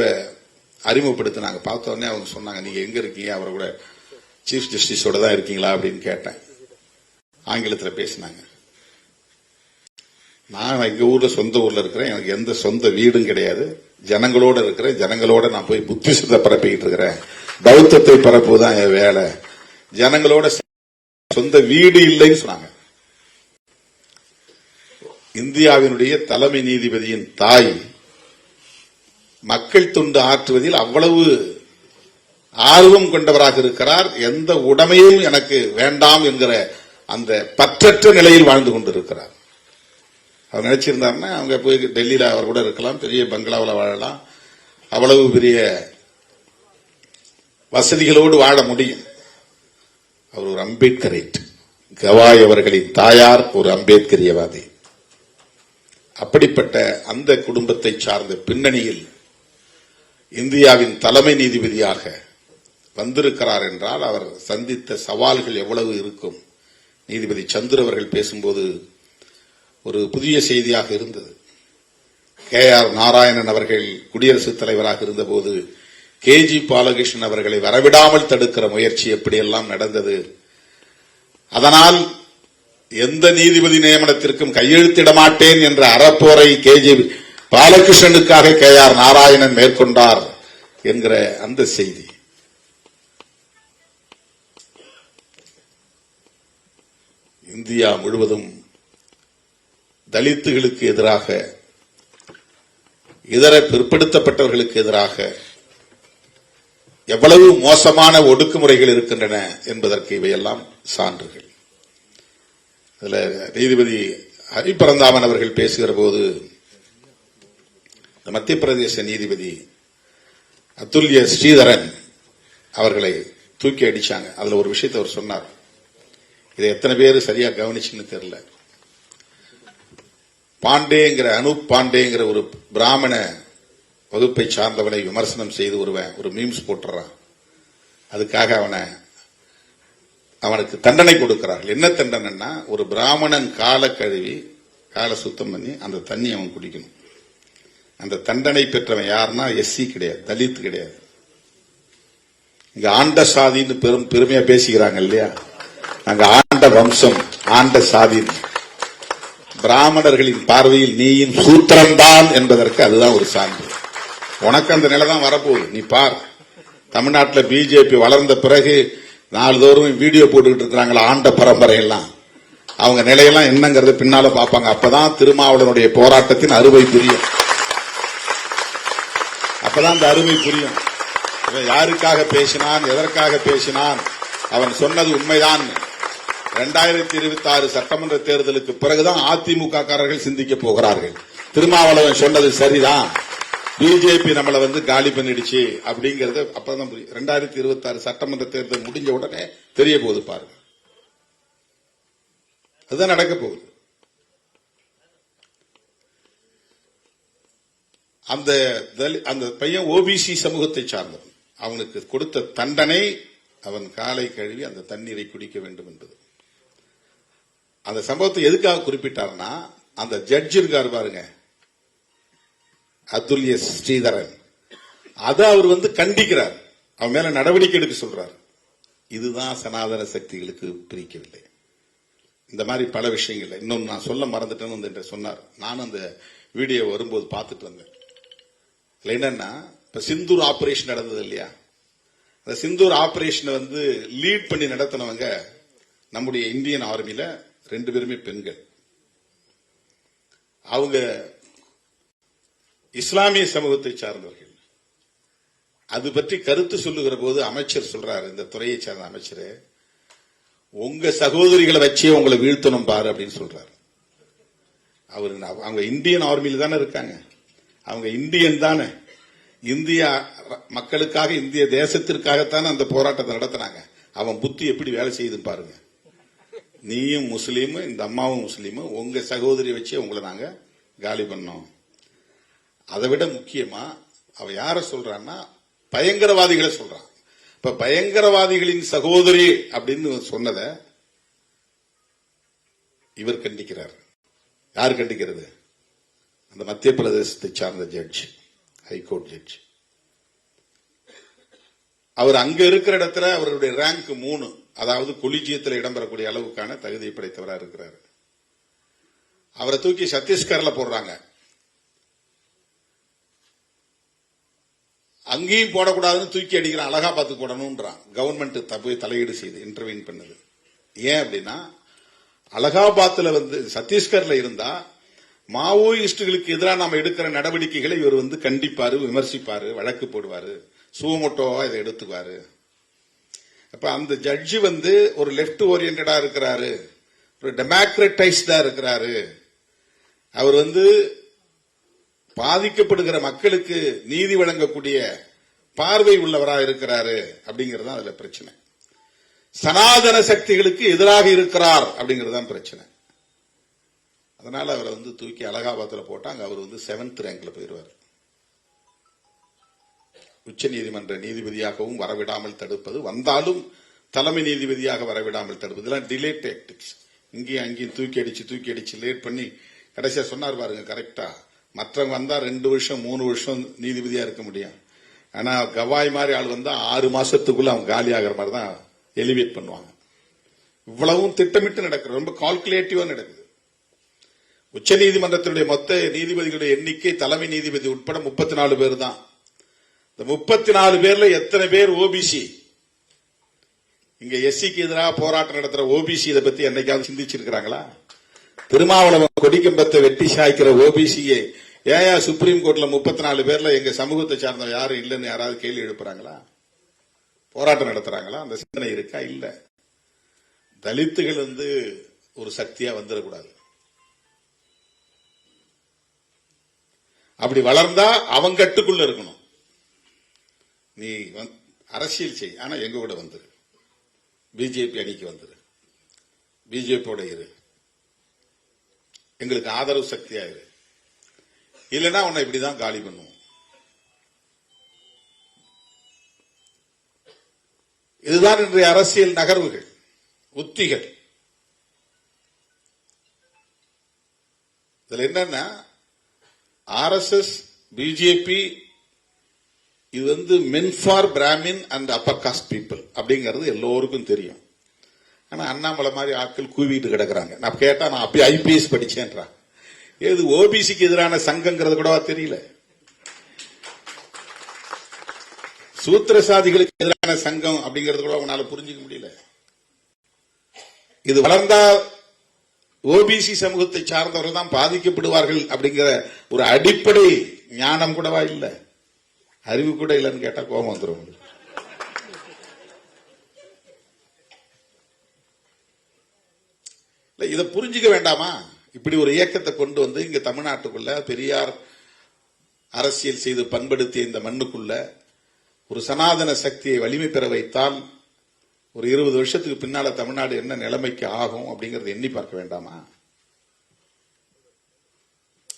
அறிமுகப்படுத்தினாங்க. பார்த்த உடனே அவங்க சொன்னாங்க, நீங்க எங்க இருக்கீங்க? அவரை கூட சீஃப் ஜஸ்டிஸோட தான் இருக்கீங்களா அப்படின்னு கேட்டேன். ஆங்கிலத்தில் பேசினாங்க. நான் எங்க ஊர்ல சொந்த ஊர்ல இருக்கிறேன், எனக்கு எந்த சொந்த வீடும் கிடையாது, ஜனங்களோட இருக்கிறேன், ஜனங்களோட நான் போய் புத்திசத்தை பரப்பிக்கிட்டு இருக்கிறேன், பௌத்தத்தை பரப்புதான் என் வேலை, ஜனங்களோட சொந்த வீடு இல்லைன்னு சொன்னாங்க. இந்தியாவினுடைய தலைமை நீதிபதியின் தாய் மக்கள் தொண்டு ஆற்றுவதில் அவ்வளவு ஆர்வம் கொண்டவராக இருக்கிறார். எந்த உடைமையும் எனக்கு வேண்டாம் என்கிற அந்த பற்றற்ற நிலையில் வாழ்ந்து கொண்டிருக்கிறார். அவர் நினைச்சிருந்தாருன்னா அவங்க போய் டெல்லியில அவர் கூட இருக்கலாம், பெரிய பங்களாவில் வாழலாம், அவ்வளவு பெரிய வசதிகளோடு வாழ முடியும். அவர் ஒரு அம்பேத்கரைட். கவாய் அவர்களின் தாயார் ஒரு அம்பேத்கரியவாதி. அப்படிப்பட்ட அந்த குடும்பத்தை சார்ந்த பின்னணியில் இந்தியாவின் தலைமை நீதிபதியாக வந்திருக்கிறார் என்றால் அவர் சந்தித்த சவால்கள் எவ்வளவு இருக்கும். நீதிபதி சந்திர அவர்கள் பேசும்போது ஒரு புதிய செய்தியாக இருந்தது. KR நாராயணன் அவர்கள் குடியரசுத் தலைவராக இருந்தபோது KG பாலகிருஷ்ணன் அவர்களை வரவிடாமல் தடுக்கிற முயற்சி எப்படியெல்லாம் நடந்தது. அதனால் எந்த நீதிபதி நியமனத்திற்கும் கையெழுத்திட மாட்டேன் என்ற அறப்போரை KG பாலகிருஷ்ணனுக்காக KR நாராயணன் மேற்கொண்டார் என்கிற அந்த செய்தி. இந்தியா முழுவதும் தலித்துகளுக்கு எதிராக, இதர பிற்படுத்தப்பட்டவர்களுக்கு எதிராக எவ்வளவு மோசமான ஒடுக்குமுறைகள் இருக்கின்றன என்பதற்கு இவையெல்லாம் சான்றுகள். இதுல நீதிபதி ஹரிபரந்தாமன் அவர்கள் பேசுகிற போது மத்திய பிரதேச நீதிபதி அதுல்ய ஸ்ரீதரன் அவர்களை தூக்கி அடிச்சாங்க. அதுல ஒரு விஷயத்தை அவர் சொன்னார். இதை எத்தனை பேர் சரியா கவனிச்சுன்னு தெரியல. பாண்டேங்கிற அனூப் பாண்டேங்கிற ஒரு பிராமண வகுப்பை சார்ந்தவனை விமர்சனம் செய்து ஒரு மீம்ஸ் போட்டுறான். அதுக்காக அவனுக்கு தண்டனை கொடுக்கிறார்கள். என்ன தண்டனைன்னா, ஒரு பிராமணன் காலை கழுவி காலை சுத்தம் பண்ணி அந்த தண்ணி அவன் குடிக்கணும். அந்த தண்டனை பெற்றவன் யாருன்னா SC கிடையாது, தலித் கிடையாது. இங்க ஆண்ட சாதின்னு பெருமையா பேசிக்கிறாங்க இல்லையா? அங்க ஆண்ட வம்சம், ஆண்ட சாதி. பிராமணர்களின் பார்வையில் நீயின் சூத்திரம்தான் என்பதற்கு அதுதான் ஒரு சான்று. உனக்கு அந்த நிலை தான் வரப்போகுது. நீ பார், தமிழ்நாட்டில் BJP வளர்ந்த பிறகு நாள்தோறும் வீடியோ போட்டுக்கிட்டு இருக்கிறாங்களா ஆண்ட பரம்பரை எல்லாம். அவங்க நிலையெல்லாம் என்னங்கிறது பின்னால பார்ப்பாங்க. அப்பதான் திருமாவளவனுடைய போராட்டத்தின் அருமை புரியும். அப்பதான் அந்த அருமை புரியும். யாருக்காக பேசினான், எதற்காக பேசினான், அவன் சொன்னது உண்மைதான். 2026 சட்டமன்ற தேர்தலுக்கு பிறகுதான் அதிமுக காரர்கள் சிந்திக்க போகிறார்கள். திருமாவளவன் சொன்னது சரிதான், BJP நம்மளை காலி பண்ணிடுச்சு அப்படிங்கறது அப்பதான் புரியும். 2026 சட்டமன்ற தேர்தல் முடிஞ்ச உடனே தெரிய போகுது பாருங்க. அதுதான் நடக்க போகுது. அந்த பையன் OBC சமூகத்தை சார்ந்தவன். அவனுக்கு கொடுத்த தண்டனை அவன் காலை கழுவி அந்த தண்ணீரை குடிக்க வேண்டும் என்பது. அந்த சம்பவத்தை எதுக்காக குறிப்பிட்டார்னா, அந்த ஜட்ஜ் இருக்காரு பாருங்க, அதுல்ய ஸ்ரீதரன், அதை அவர் கண்டிக்கிறார். அவன் மேல நடவடிக்கை எடுக்க சொல்றார். இதுதான் சனாதன சக்திகளுக்கு பிரிக்கவில்லை. இந்த மாதிரி பல விஷயங்கள். இன்னொன்னு நான் சொல்ல மறந்துட்டேன்னு சொன்னார். நானும் அந்த வீடியோ வரும்போது பார்த்துட்டு வந்தேன். என்னன்னா, இப்ப சிந்தூர் ஆபரேஷன் நடந்தது இல்லையா? அந்த சிந்தூர் ஆபரேஷனை லீட் பண்ணி நடத்தினவங்க நம்முடைய இந்தியன் ஆர்மியில 2 பேருமே பெண்கள். அவங்க இஸ்லாமிய சமூகத்தை சார்ந்தவர்கள். அது பற்றி கருத்து சொல்லுகிற போது அமைச்சர் சொல்றாரு, இந்த துறையை சார்ந்த அமைச்சர், உங்க சகோதரிகளை வச்சே உங்களை வீழ்த்தணும் பாரு அப்படின்னு சொல்றாரு. அவங்க இந்தியன் ஆர்மியில தானே இருக்காங்க, அவங்க இந்தியன் தானே, இந்திய மக்களுக்காக, இந்திய தேசத்திற்காகத்தானே அந்த போராட்டத்தை நடத்தினாங்க. அவன் புத்தி எப்படி வேலை செய்யுதுன்னு பாருங்க. நீயும் முஸ்லீமு, இந்த அம்மாவும் முஸ்லீமு, உங்க சகோதரி வச்சே உங்களை நாங்க காலி பண்ணோம். அதை விட முக்கியமா அவ யார சொல்றான்னா, பயங்கரவாதிகளை சொல்றான். இப்ப பயங்கரவாதிகளின் சகோதரி அப்படின்னு சொன்னத இவர் கண்டிக்கிறார். யார் கண்டிக்கிறது? அந்த மத்திய பிரதேசத்தை சார்ந்த ஜட்ஜ், ஹைகோர்ட் ஜட்ஜ். அவர் அங்க இருக்கிற இடத்துல அவருடைய ரேங்க் 3, அதாவது கொலிஜியத்தில் இடம்பெறக்கூடிய அளவுக்கான தகுதியை படைத்தவராக இருக்கிறார். அவரை தூக்கி சத்தீஸ்கர்ல போடுறாங்க. அங்கேயும் போடக்கூடாதுன்னு தூக்கி அடிக்கிறான். அலகாபாத்துக்கு போடணும்ன்றான். கவர்மெண்ட் போய் தலையீடு செய்து இன்டர்வீன் பண்ணுது. ஏன் அப்படின்னா, அலகாபாத்ல சத்தீஸ்கர்ல இருந்தா மாவோயிஸ்டுகளுக்கு எதிராக நாம எடுக்கிற நடவடிக்கைகளை இவர் கண்டிப்பாரு, விமர்சிப்பாரு, வழக்கு போடுவாரு, சுவமோட்டோவா இதை எடுத்துக்குவாரு. அப்ப அந்த ஜட்ஜி ஒரு லெப்ட் ஓரியன்டா இருக்கிறாரு, ஒரு டெமோக்ரட்டைஸ்டா இருக்கிறாரு. அவர் பாதிக்கப்படுகிற மக்களுக்கு நீதி வழங்கக்கூடிய பார்வை உள்ளவரா இருக்கிறாரு அப்படிங்கிறது அதுல பிரச்சனை. சனாதன சக்திகளுக்கு எதிராக இருக்கிறார் அப்படிங்கிறது தான் பிரச்சனை. அதனால அவரை தூக்கி அலகாபாத்ல போட்டாங்க. அவர் 7th ரேங்க்ல போயிருவார். உச்ச நீதிமன்ற நீதிபதியாகவும் வரவிடாமல் தடுப்பது, வந்தாலும் தலைமை நீதிபதியாக வரவிடாமல் தடுப்பது, இதெல்லாம் டிலே டாக்டிக்ஸ். இங்கேயும் அங்கேயும் தூக்கி அடிச்சு லேட் பண்ணி கடைசியா சொன்னார் பாருங்க கரெக்டா. மற்றவங்க வந்தா 2 வருஷம் 3 வருஷம் நீதிபதியா இருக்க முடியும். ஆனா கவாய் மாதிரி ஆள் வந்தா 6 மாசத்துக்குள்ள அவங்க காலி ஆகிற மாதிரி தான் எலிவேட் பண்ணுவாங்க. இவ்வளவும் திட்டமிட்டு நடக்கிறது, ரொம்ப கால்குலேட்டிவா நடக்குது. உச்ச நீதிமன்றத்தினுடைய மொத்த நீதிபதிகளுடைய எண்ணிக்கை தலைமை நீதிபதி உட்பட 34 பேர் தான். இந்த 34 பேர்ல எத்தனை பேர் ஓபிசி? இங்க எஸ்சிக்கு எதிராக போராட்டம் நடத்துற ஓபிசி இதை பத்தி என்னைக்காவது சிந்திச்சிருக்கிறாங்களா? திருமாவளவன் கொடிக்கம்பத்தை வெட்டி சாய்க்கிற ஓபிசியை ஏன் சுப்ரீம் கோர்ட்ல 34 பேர்ல எங்க சமூகத்தை சார்ந்த யாரும் இல்லைன்னு யாராவது கேள்வி எழுப்புறாங்களா? போராட்டம் நடத்துறாங்களா? அந்த சிந்தனை இருக்கா? இல்ல. தலித்துகள் ஒரு சக்தியா வந்துடக்கூடாது. அப்படி வளர்ந்தா அவங்க கட்டுக்குள்ள இருக்கணும். நீ அரசியல் செய், ஆனா எங்க கூட வந்துரு, பிஜேபி அணிக்கு வந்துரு, பிஜேபியோட இரு, எங்களுக்கு ஆதரவு சக்தியா இரு, இல்லைன்னா உன்னை இப்படிதான் காலி பண்ணுவோம். இதுதான் இன்றைய அரசியல் நகர்வுகள், உத்திகள். இதுல என்னன்னா ஆர்எஸ்எஸ் பிஜேபி இது men for Brahmin and upper caste people அப்படிங்கிறது எல்லோருக்கும் தெரியும். ஆனா அண்ணாமலை மாதிரி ஆட்கள் கூவிட்டு கிடக்குறாங்க. நான் கேட்டா நான் அப்படி ஐபிஎஸ் படிச்சேன்றான். ஏது ஓபிசிக்கு எதிரான சங்கங்கிறது கூடவா தெரியல? சூத்திரசாதிகளுக்கு எதிரான சங்கம் அப்படிங்கிறது கூட உன்னால புரிஞ்சுக்க முடியல. இது வளர்ந்தா ஓபிசி சமூகத்தை சார்ந்தவர்கள் தான் பாதிக்கப்படுவார்கள் அப்படிங்கிற ஒரு அடிப்படை ஞானம் கூடவா இல்ல, அறிவு கூட இல்லைன்னு கேட்டா கோபம் வந்துடும். இதை புரிஞ்சுக்க வேண்டாமா? இப்படி ஒரு இயக்கத்தை கொண்டு வந்து இங்க தமிழ்நாட்டுக்குள்ள பெரியார் அரசியல் செய்து பண்படுத்திய இந்த மண்ணுக்குள்ள ஒரு சனாதன சக்தியை வலிமை பெற வைத்தால் ஒரு 20 வருஷத்துக்கு பின்னால தமிழ்நாடு என்ன நிலைமைக்கு ஆகும் அப்படிங்கறது எண்ணி பார்க்க வேண்டாமா?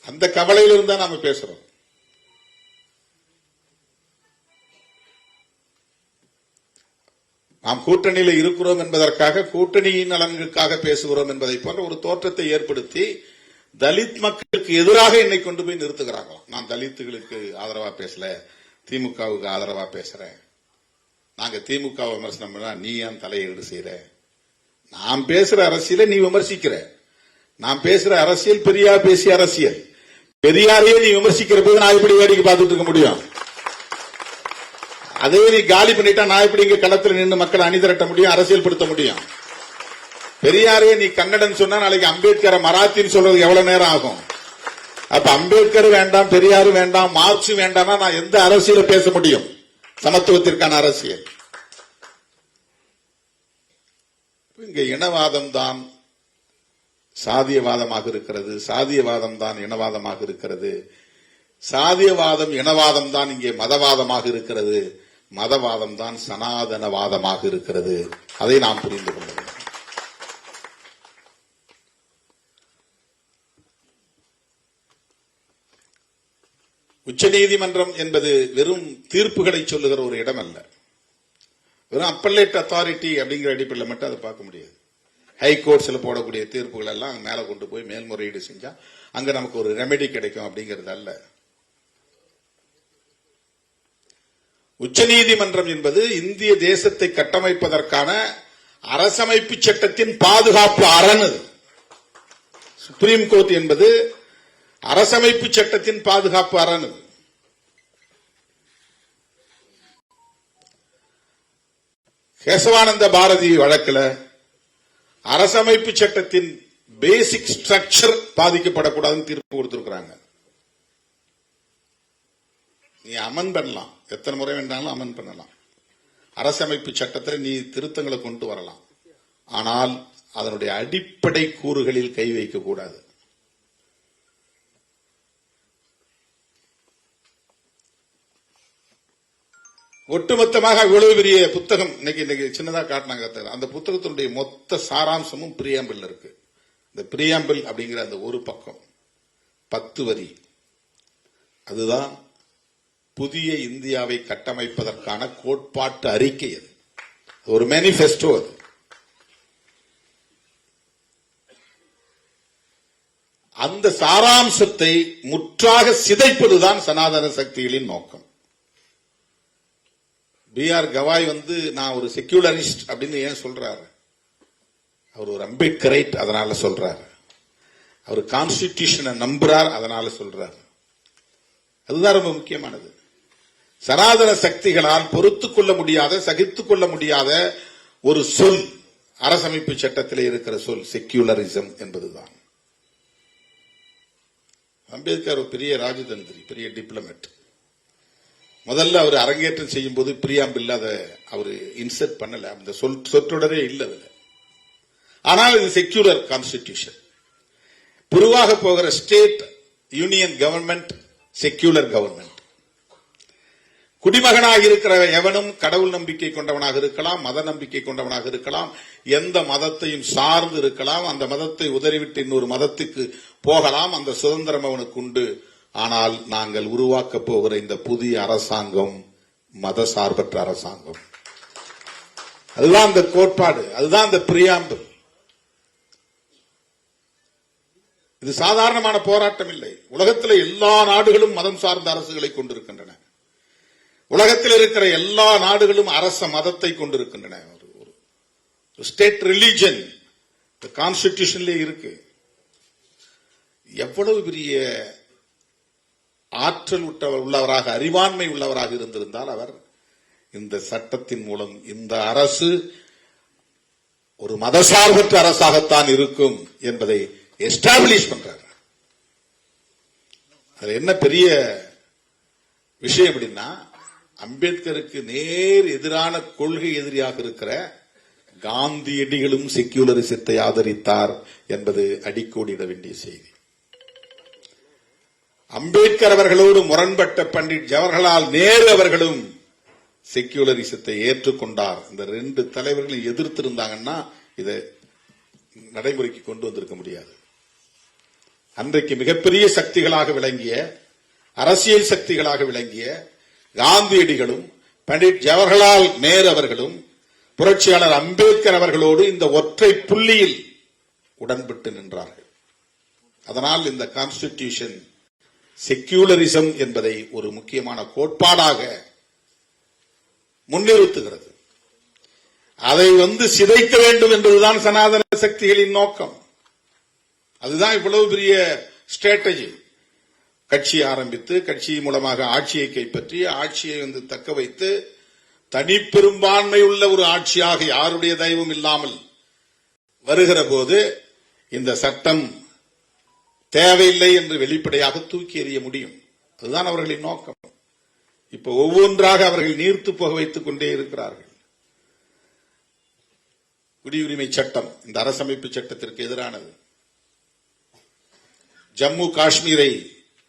அந்த கவலையிலிருந்து தான் நாம பேசுறோம். நாம் கூட்டணியில இருக்கிறோம் என்பதற்காக, கூட்டணியின் நலன்களுக்காக பேசுகிறோம் என்பதை போன்ற ஒரு தோற்றத்தை ஏற்படுத்தி தலித் மக்களுக்கு எதிராக என்னை கொண்டு போய் நிறுத்துகிறாங்க. நான் தலித்துகளுக்கு ஆதரவா பேசல, திமுகவுக்கு ஆதரவா பேசுறேன். நாங்க திமுக விமர்சனம் பண்ணா நீ ஏன் தலையீடு செய்யற? நான் பேசுற அரசியலை நீ விமர்சிக்கிற. நான் பேசுற அரசியல் பெரியார் பேசிய அரசியல். பெரியாரையே நீ விமர்சிக்கிற போது நான் எப்படி வேடிக்கை பார்த்துட்டு இருக்க முடியும்? அதே நீ காலி பண்ணிட்டா நான் எப்படி இங்க களத்தில் நின்று மக்களை அணிதிரட்ட முடியும், அரசியல் படுத்த முடியும்? பெரியாரே நீ கன்னடன் சொன்னா நாளைக்கு அம்பேத்கரை மராத்தின்னு சொல்றது எவ்வளவு நேரம் ஆகும்? அப்ப அம்பேத்கர் வேண்டாம், பெரியாரு வேண்டாம், மார்க்ஸ் வேண்டாம்னா நான் எந்த அரசியல பேச முடியும்? சமத்துவத்திற்கான அரசியல். இங்க இனவாதம் தான் சாதியவாதமாக இருக்கிறது, சாதியவாதம் தான் இனவாதமாக இருக்கிறது, சாதியவாதம் இனவாதம் தான் இங்கே மதவாதமாக இருக்கிறது, மதவாதம் தான் சனாதனவாதமாக இருக்கிறது. அதை நாம் புரிந்து கொள்ள வேண்டும். உச்சநீதிமன்றம் என்பது வெறும் தீர்ப்புகளை சொல்லுகிற ஒரு இடம் அல்ல. வெறும் அப்பல்லேட் அத்தாரிட்டி அப்படிங்கிற அடிப்படையில் மட்டும் அதை பார்க்க முடியாது. ஹைகோர்ட்ஸ்ல போடக்கூடிய தீர்ப்புகள் எல்லாம் மேல கொண்டு போய் மேல்முறையீடு செஞ்சா அங்க நமக்கு ஒரு ரெமெடி கிடைக்கும் அப்படிங்கிறது அல்ல. உச்சநீதிமன்றம் என்பது இந்திய தேசத்தை கட்டமைப்பதற்கான அரசமைப்பு சட்டத்தின் பாதுகாப்பு அரண். சுப்ரீம் கோர்ட் என்பது அரசமைப்பு சட்டத்தின் பாதுகாப்பு அரண். கேசவானந்த பாரதி வழக்கில் அரசமைப்பு சட்டத்தின் பேசிக் ஸ்ட்ரக்சர் பாதிக்கப்படக்கூடாதுன்னு தீர்ப்பு கொடுத்திருக்கிறாங்க. நீ அமன் பண்ணலாம், எத்தனை முறை வேண்டாலும் அமன் பண்ணலாம். அரசமைப்பு சட்டத்தில் நீ திருத்தங்களை கொண்டு வரலாம். ஆனால் அதனுடைய அடிப்படை கூறுகளில் கை வைக்கக்கூடாது. ஒட்டுமொத்தமாக இவ்வளவு பெரிய புத்தகம் இன்னைக்கு சின்னதா காட்டினாங்க. அந்த புத்தகத்தினுடைய மொத்த சாராம்சமும் பிரியாம்பிள் இருக்கு. இந்த பிரியாம்பிள் அப்படிங்கிற அந்த ஒரு பக்கம் 10 வரி, அதுதான் புதிய இந்தியாவை கட்டமைப்பதற்கான கோட்பாட்டு அறிக்கை. அது ஒரு மேனிபெஸ்டோ. அது அந்த சாராம்சத்தை முற்றாக சிதைப்பதுதான் சனாதன சக்திகளின் நோக்கம். B.R. கவாய் நான் ஒரு செக்யூலரிஸ்ட் அப்படின்னு ஏன் சொல்றாரு? அவர் ஒரு அம்பேத்கரைட், அதனால சொல்றாரு. அவர் கான்ஸ்டிடியூஷனை நம்புறார், அதனால சொல்றாரு. அதுதான் ரொம்ப முக்கியமானது. சனாதன சக்திகளால் பொறுத்துக் கொள்ள முடியாத, சகித்துக் கொள்ள முடியாத ஒரு சொல் அரசமைப்பு சட்டத்திலே இருக்கிற சொல் செக்யூலரிசம் என்பதுதான். அம்பேத்கர் ஒரு பெரிய ராஜதந்திரி, பெரிய டிப்ளமேட். முதல்ல அவர் அரங்கேற்றம் செய்யும் போது பிரியாம்பிள் அதை அவர் இன்சர்ட் பண்ணல, அந்த சொற்றொடரே இல்லை அதுல. ஆனால் இது செக்யூலர் கான்ஸ்டிடியூஷன். உருவாக போகிற state union government secular government. குடிமகனாக இருக்கிற எவனும் கடவுள் நம்பிக்கை கொண்டவனாக இருக்கலாம், மத நம்பிக்கை கொண்டவனாக இருக்கலாம், எந்த மதத்தையும் சார்ந்து இருக்கலாம், அந்த மதத்தை உதறிவிட்டு இன்னொரு மதத்துக்கு போகலாம், அந்த சுதந்திரம் அவனுக்கு உண்டு. ஆனால் நாங்கள் உருவாக்க போகிற இந்த புதிய அரசாங்கம் மத சார்பற்ற அரசாங்கம். அதுதான் அந்த கோட்பாடு, அதுதான் அந்த பிரியாம்பிள். இது சாதாரணமான போராட்டம் இல்லை. உலகத்தில் எல்லா நாடுகளும் மதம் சார்ந்த அரசுகளை கொண்டிருக்கின்றன. உலகத்தில் இருக்கிற எல்லா நாடுகளும் அரச மதத்தை கொண்டிருக்கின்றன. ஒரு ஸ்டேட் ரிலிஜன் கான்ஸ்டிடியூஷன்ல இருக்கு. எவ்வளவு பெரிய ஆற்றல் உள்ளவராக, அறிவாண்மை உள்ளவராக இருந்திருந்தால் அவர் இந்த சட்டத்தின் மூலம் இந்த அரசு ஒரு மதசார்பற்ற அரசாகத்தான் இருக்கும் என்பதை எஸ்டாப்ளிஷ் பண்றார். அது என்ன பெரிய விஷயம் அப்படின்னா, அம்பேத்கருக்கு நேர் எதிரான கொள்கை எதிரியாக இருக்கிற காந்தியடிகளும் செக்யூலரிசத்தை ஆதரித்தார் என்பது அடிக்கோடிட வேண்டிய செய்தி. அம்பேத்கர் அவர்களோடு முரண்பட்ட பண்டிட் ஜவஹர்லால் நேரு அவர்களும் செக்யூலரிசத்தை ஏற்றுக்கொண்டார். இந்த 2 தலைவர்களும் எதிர்த்திருந்தாங்கன்னா இதை நடைமுறைக்கு கொண்டு வந்திருக்க முடியாது. அன்றைக்கு மிகப்பெரிய சக்திகளாக விளங்கிய, அரசியல் சக்திகளாக விளங்கிய காந்தியடிகளும் பண்டிட் ஜவஹர்லால் நேரு அவர்களும் புரட்சியாளர் அம்பேத்கர் அவர்களோடு இந்த ஒற்றை புள்ளியில் உடன்பட்டு நின்றார்கள். அதனால் இந்த கான்ஸ்டிடியூஷன் செக்யூலரிசம் என்பதை ஒரு முக்கியமான கோட்பாடாக முன்னிறுத்துகிறது. அதை சிதைக்க வேண்டும் என்பதுதான் சனாதன சக்திகளின் நோக்கம். அதுதான் இவ்வளவு பெரிய ஸ்ட்ராட்டஜி. கட்சி ஆரம்பித்து, கட்சி மூலமாக ஆட்சியை கைப்பற்றி, ஆட்சியை தக்க வைத்து, தனிப்பெரும்பான்மை உள்ள ஒரு ஆட்சியாக யாருடைய தயவும் இல்லாமல் வருகிற போது இந்த சட்டம் தேவையில்லை என்று வெளிப்படையாக தூக்கி எறிய முடியும். அதுதான் அவர்களின் நோக்கம். இப்ப ஒவ்வொன்றாக அவர்கள் நீர்த்து போக வைத்துக் கொண்டே இருக்கிறார்கள். குடியுரிமை சட்டம் இந்த அரசமைப்பு சட்டத்திற்கு எதிரானது. ஜம்மு காஷ்மீரை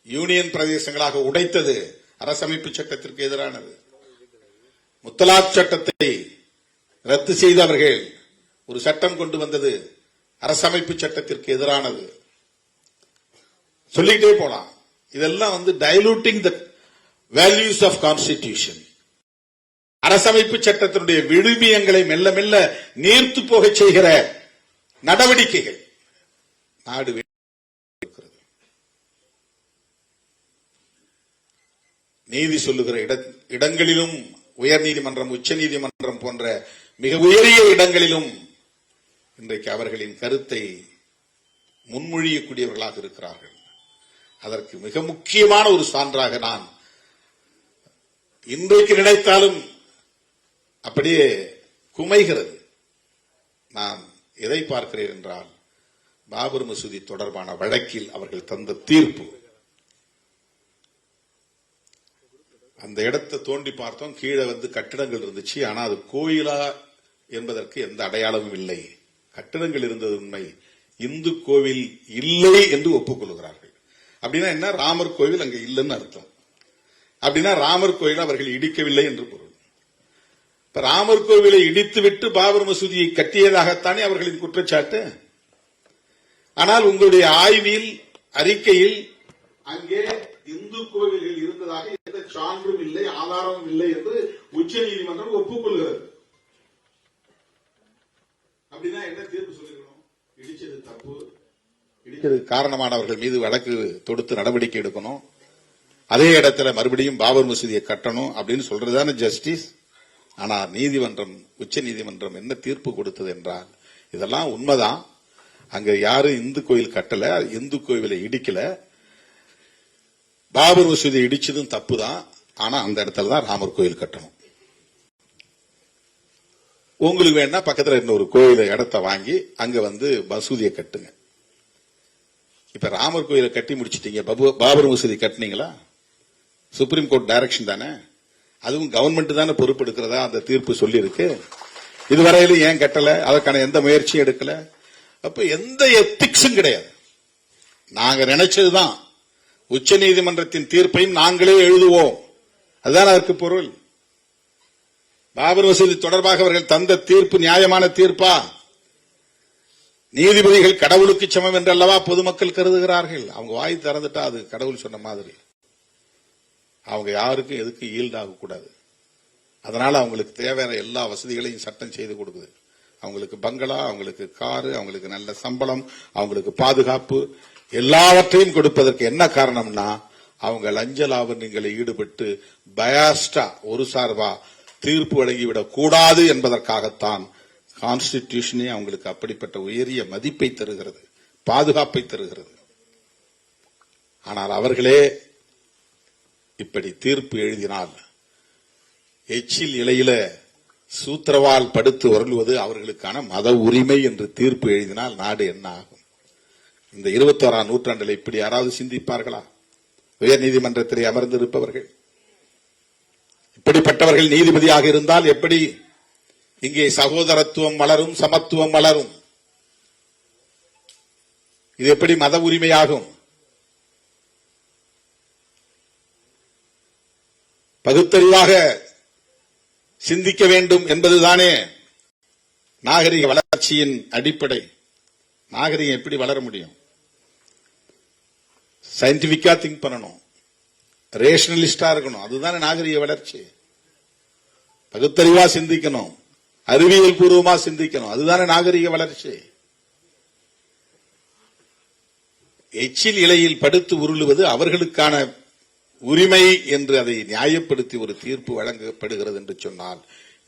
யூனியன் பிரதேசங்களாக உடைத்தது அரசமைப்பு சட்டத்திற்கு எதிரானது. முத்தலாக் சட்டத்தை ரத்து செய்து அவர்கள் ஒரு சட்டம் கொண்டு வந்தது அரசமைப்பு சட்டத்திற்கு எதிரானது. சொல்லிக்கிட்டே போலாம். இதெல்லாம் டைலூட்டிங் த வேல்யூஸ் ஆஃப் கான்ஸ்டிடியூஷன். அரசமைப்பு சட்டத்தினுடைய விழுமியங்களை மெல்ல மெல்ல நீர்த்து போக செய்கிற நடவடிக்கைகள் நாடு இருக்கிறது. நீதி சொல்லுகிற இடங்களிலும், உயர்நீதிமன்றம், உச்சநீதிமன்றம் போன்ற மிக உயரிய இடங்களிலும் இன்றைக்கு அவர்களின் கருத்தை முன்மொழியக்கூடியவர்களாக இருக்கிறார்கள். அதற்கு மிக முக்கியமான ஒரு சான்றாக நான் இன்றைக்கு நினைத்தாலும் அப்படியே குமைகிறது. நான் எதை பார்க்கிறேன் என்றால், பாபர் மசூதி தொடர்பான வழக்கில் அவர்கள் தந்த தீர்ப்பு. அந்த இடத்தை தோண்டி பார்த்தோம், கீழே கட்டிடங்கள் இருந்துச்சு. ஆனா அது கோயிலா என்பதற்கு எந்த அடையாளமும் இல்லை. கட்டிடங்கள் இருந்தது உண்மை, இந்து கோவில் இல்லை என்று ஒப்புக்கொள்கிறார்கள். அப்படின்னா என்ன? ராமர் கோவில் அங்க இல்லைன்னு அர்த்தம். அப்படின்னா ராமர் கோயில் அவர்கள் இடிக்கவில்லை என்று பொருள். இப்ப ராமர் கோவிலை இடித்துவிட்டு பாபர் மசூதியை கட்டியதாகத்தானே அவர்களின் குற்றச்சாட்டு. ஆனால் உங்களுடைய ஆய்வில் அறிக்கையில் அங்கே இந்து கோவில்கள் இருந்ததாக எந்த சான்றும் இல்லை, ஆதாரமும் இல்லை என்று உச்சநீதிமன்றம் ஒப்புக்கொள்கிறது. அப்படின்னா என்ன தீர்ப்பு சொல்லிருக்கணும்? இடிச்சது தப்பு, இடிச்சது காரணமானவர்கள் மீது வழக்கு தொடுத்து நடவடிக்கை எடுக்கணும், அதே இடத்துல மறுபடியும் பாபர் மசூதியை கட்டணும் அப்படின்னு சொல்றதுதானே ஜஸ்டிஸ். ஆனா நீதிமன்றம், உச்ச நீதிமன்றம் என்ன தீர்ப்பு கொடுத்தது என்றால், இதெல்லாம் உண்மைதான், அங்க யாரும் இந்து கோயில் கட்டல, இந்து கோவிலை இடிக்கல, பாபர் மசூதியை இடிச்சதும் தப்புதான், ஆனா அந்த இடத்துல தான் ராமர் கோயில் கட்டணும். உங்களுக்கு வேணா பக்கத்துல இன்னொரு கோயில இடத்தை வாங்கி அங்க மசூதியை கட்டுங்க. இப்ப ராமர் கோயிலை கட்டி முடிச்சிட்டீங்க, பாபர் மசூதி கட்டினீங்களா? சுப்ரீம் கோர்ட் டைரக்ஷன் தானே, அதுவும் கவர்மெண்ட் தானே பொறுப்பு எடுக்கிறதா அந்த தீர்ப்பு சொல்லி இருக்கு. இதுவரையிலும் ஏன் கட்டல, அதற்கான எந்த முயற்சியும் எடுக்கல. அப்ப எந்த எத்திக்ஸும் கிடையாது. நாங்க நினைச்சதுதான், உச்ச நீதிமன்றத்தின் தீர்ப்பையும் நாங்களே எழுதுவோம், அதுதான் அதற்கு பொருள். பாபர் மசூதி தொடர்பாக அவர்கள் தந்த தீர்ப்பு நியாயமான தீர்ப்பா? நீதிபதிகள் கடவுளுக்கு சமம் என்றல்லவா பொதுமக்கள் கருதுகிறார்கள். அவங்க வாய் திறந்துட்டா அது கடவுள் சொன்ன மாதிரி. அவங்க யாருக்கும் எதுக்கு ஈல்டாக கூடாது. அதனால அவங்களுக்கு தேவையான எல்லா வசதிகளையும் சட்டம் செய்து கொடுக்குது. அவங்களுக்கு பங்களா, அவங்களுக்கு காரு, அவங்களுக்கு நல்ல சம்பளம், அவங்களுக்கு பாதுகாப்பு, எல்லாவற்றையும் கொடுப்பதற்கு என்ன காரணம்னா, அவங்க லஞ்ச லாவண்யங்களை ஈடுபட்டு பயாஸ்டா ஒரு சார்பா தீர்ப்பு வழங்கிவிடக் கூடாது என்பதற்காகத்தான் கான்ஸ்டிடியூஷனே அவங்களுக்கு அப்படிப்பட்ட உயரிய மதிப்பை தருகிறது, பாதுகாப்பை தருகிறது. ஆனால் அவர்களே இப்படி தீர்ப்பு எழுதினால், எச்சில் இலையில சூத்திரவால் படுத்து வருள்வது அவர்களுக்கான மத உரிமை என்று தீர்ப்பு எழுதினால் நாடு என்ன ஆகும்? இந்த 21ஆம் நூற்றாண்டில் இப்படி யாராவது சிந்திப்பார்களா? உயர் நீதிமன்றத்திலே அமர்ந்திருப்பவர்கள் இப்படிப்பட்டவர்கள் நீதிபதியாக இருந்தால் எப்படி இங்கே சகோதரத்துவம் வளரும், சமத்துவம் வளரும்? இது எப்படி மத உரிமையாகும்? பகுத்தறிவாக சிந்திக்க வேண்டும் என்பதுதானே நாகரிக வளர்ச்சியின் அடிப்படை. நாகரிகம் எப்படி வளர முடியும்? சயின்டிபிக்கா திங்க் பண்ணணும், ரேஷனலிஸ்டா இருக்கணும், அதுதானே நாகரிக வளர்ச்சி. பகுத்தறிவா சிந்திக்கணும், அறிவியல் பூர்வமா சிந்திக்கணும், அதுதானே நாகரிக வளர்ச்சி. எச்சில் இலையில் படுத்து உருளுவது அவர்களுக்கான உரிமை என்று அதை நியாயப்படுத்தி ஒரு தீர்ப்பு வழங்கப்படுகிறது என்று சொன்னால்,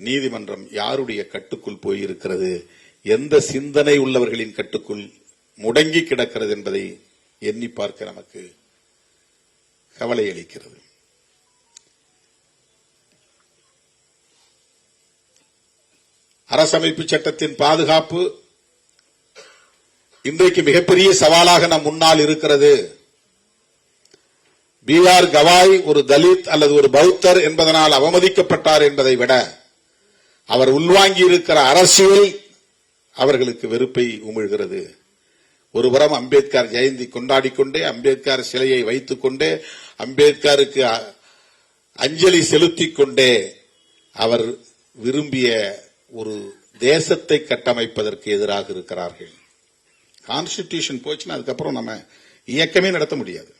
நீதிமன்றம் யாருடைய கட்டுக்குள் போயிருக்கிறது, எந்த சிந்தனை உள்ளவர்களின் கட்டுக்குள் முடங்கி கிடக்கிறது என்பதை எண்ணி பார்க்க நமக்கு கவலை அளிக்கிறது. அரசமைப்பு சட்டத்தின் பாதுகாப்பு இன்றைக்கு மிகப்பெரிய சவாலாக நம் முன்னால் இருக்கிறது. B.R. கவாய் ஒரு தலித் அல்லது ஒரு பௌத்தர் என்பதனால் அவமதிக்கப்பட்டார் என்பதை விட, அவர் உள்வாங்கி இருக்கிற அரசியல் அவர்களுக்கு வெறுப்பை உமிழ்கிறது. ஒருபுறம் அம்பேத்கர் ஜெயந்தி கொண்டாடிக்கொண்டே, அம்பேத்கர் சிலையை வைத்துக் கொண்டே, அம்பேத்கருக்கு அஞ்சலி செலுத்திக் கொண்டே அவர் விரும்பிய ஒரு தேசத்தை கட்டமைப்பதற்கு எதிராக இருக்கிறார்கள். கான்ஸ்டிடியூஷன் போச்சுன்னா அதுக்கப்புறம் நம்ம இயக்கமே நடத்த முடியாது.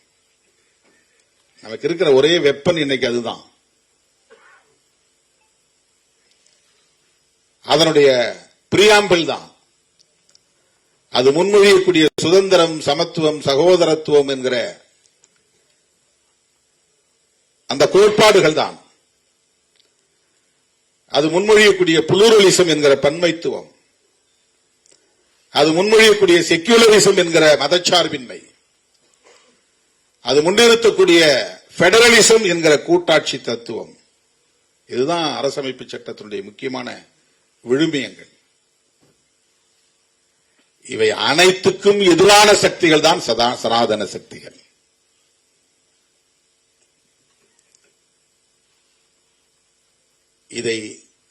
நமக்கு இருக்கிற ஒரே வெப்பன் இன்னைக்கு அதுதான். அதனுடைய பிரியாம்பிள் தான். அது முன்மொழியக்கூடிய சுதந்திரம், சமத்துவம், சகோதரத்துவம் என்கிற அந்த கோட்பாடுகள் தான். அது முன்மொழியக்கூடிய புளூரலிசம் என்கிற பன்மைத்துவம், அது முன்மொழியக்கூடிய செக்யூலரிசம் என்கிற மதச்சார்பின்மை, அது முன்னிறுத்தக்கூடிய பெடரலிசம் என்கிற கூட்டாட்சி தத்துவம். இதுதான் அரசமைப்பு சட்டத்தினுடைய முக்கியமான விழுமியங்கள். இவை அனைத்துக்கும் எதிரான சக்திகள் தான் சனாதன சக்திகள். இதை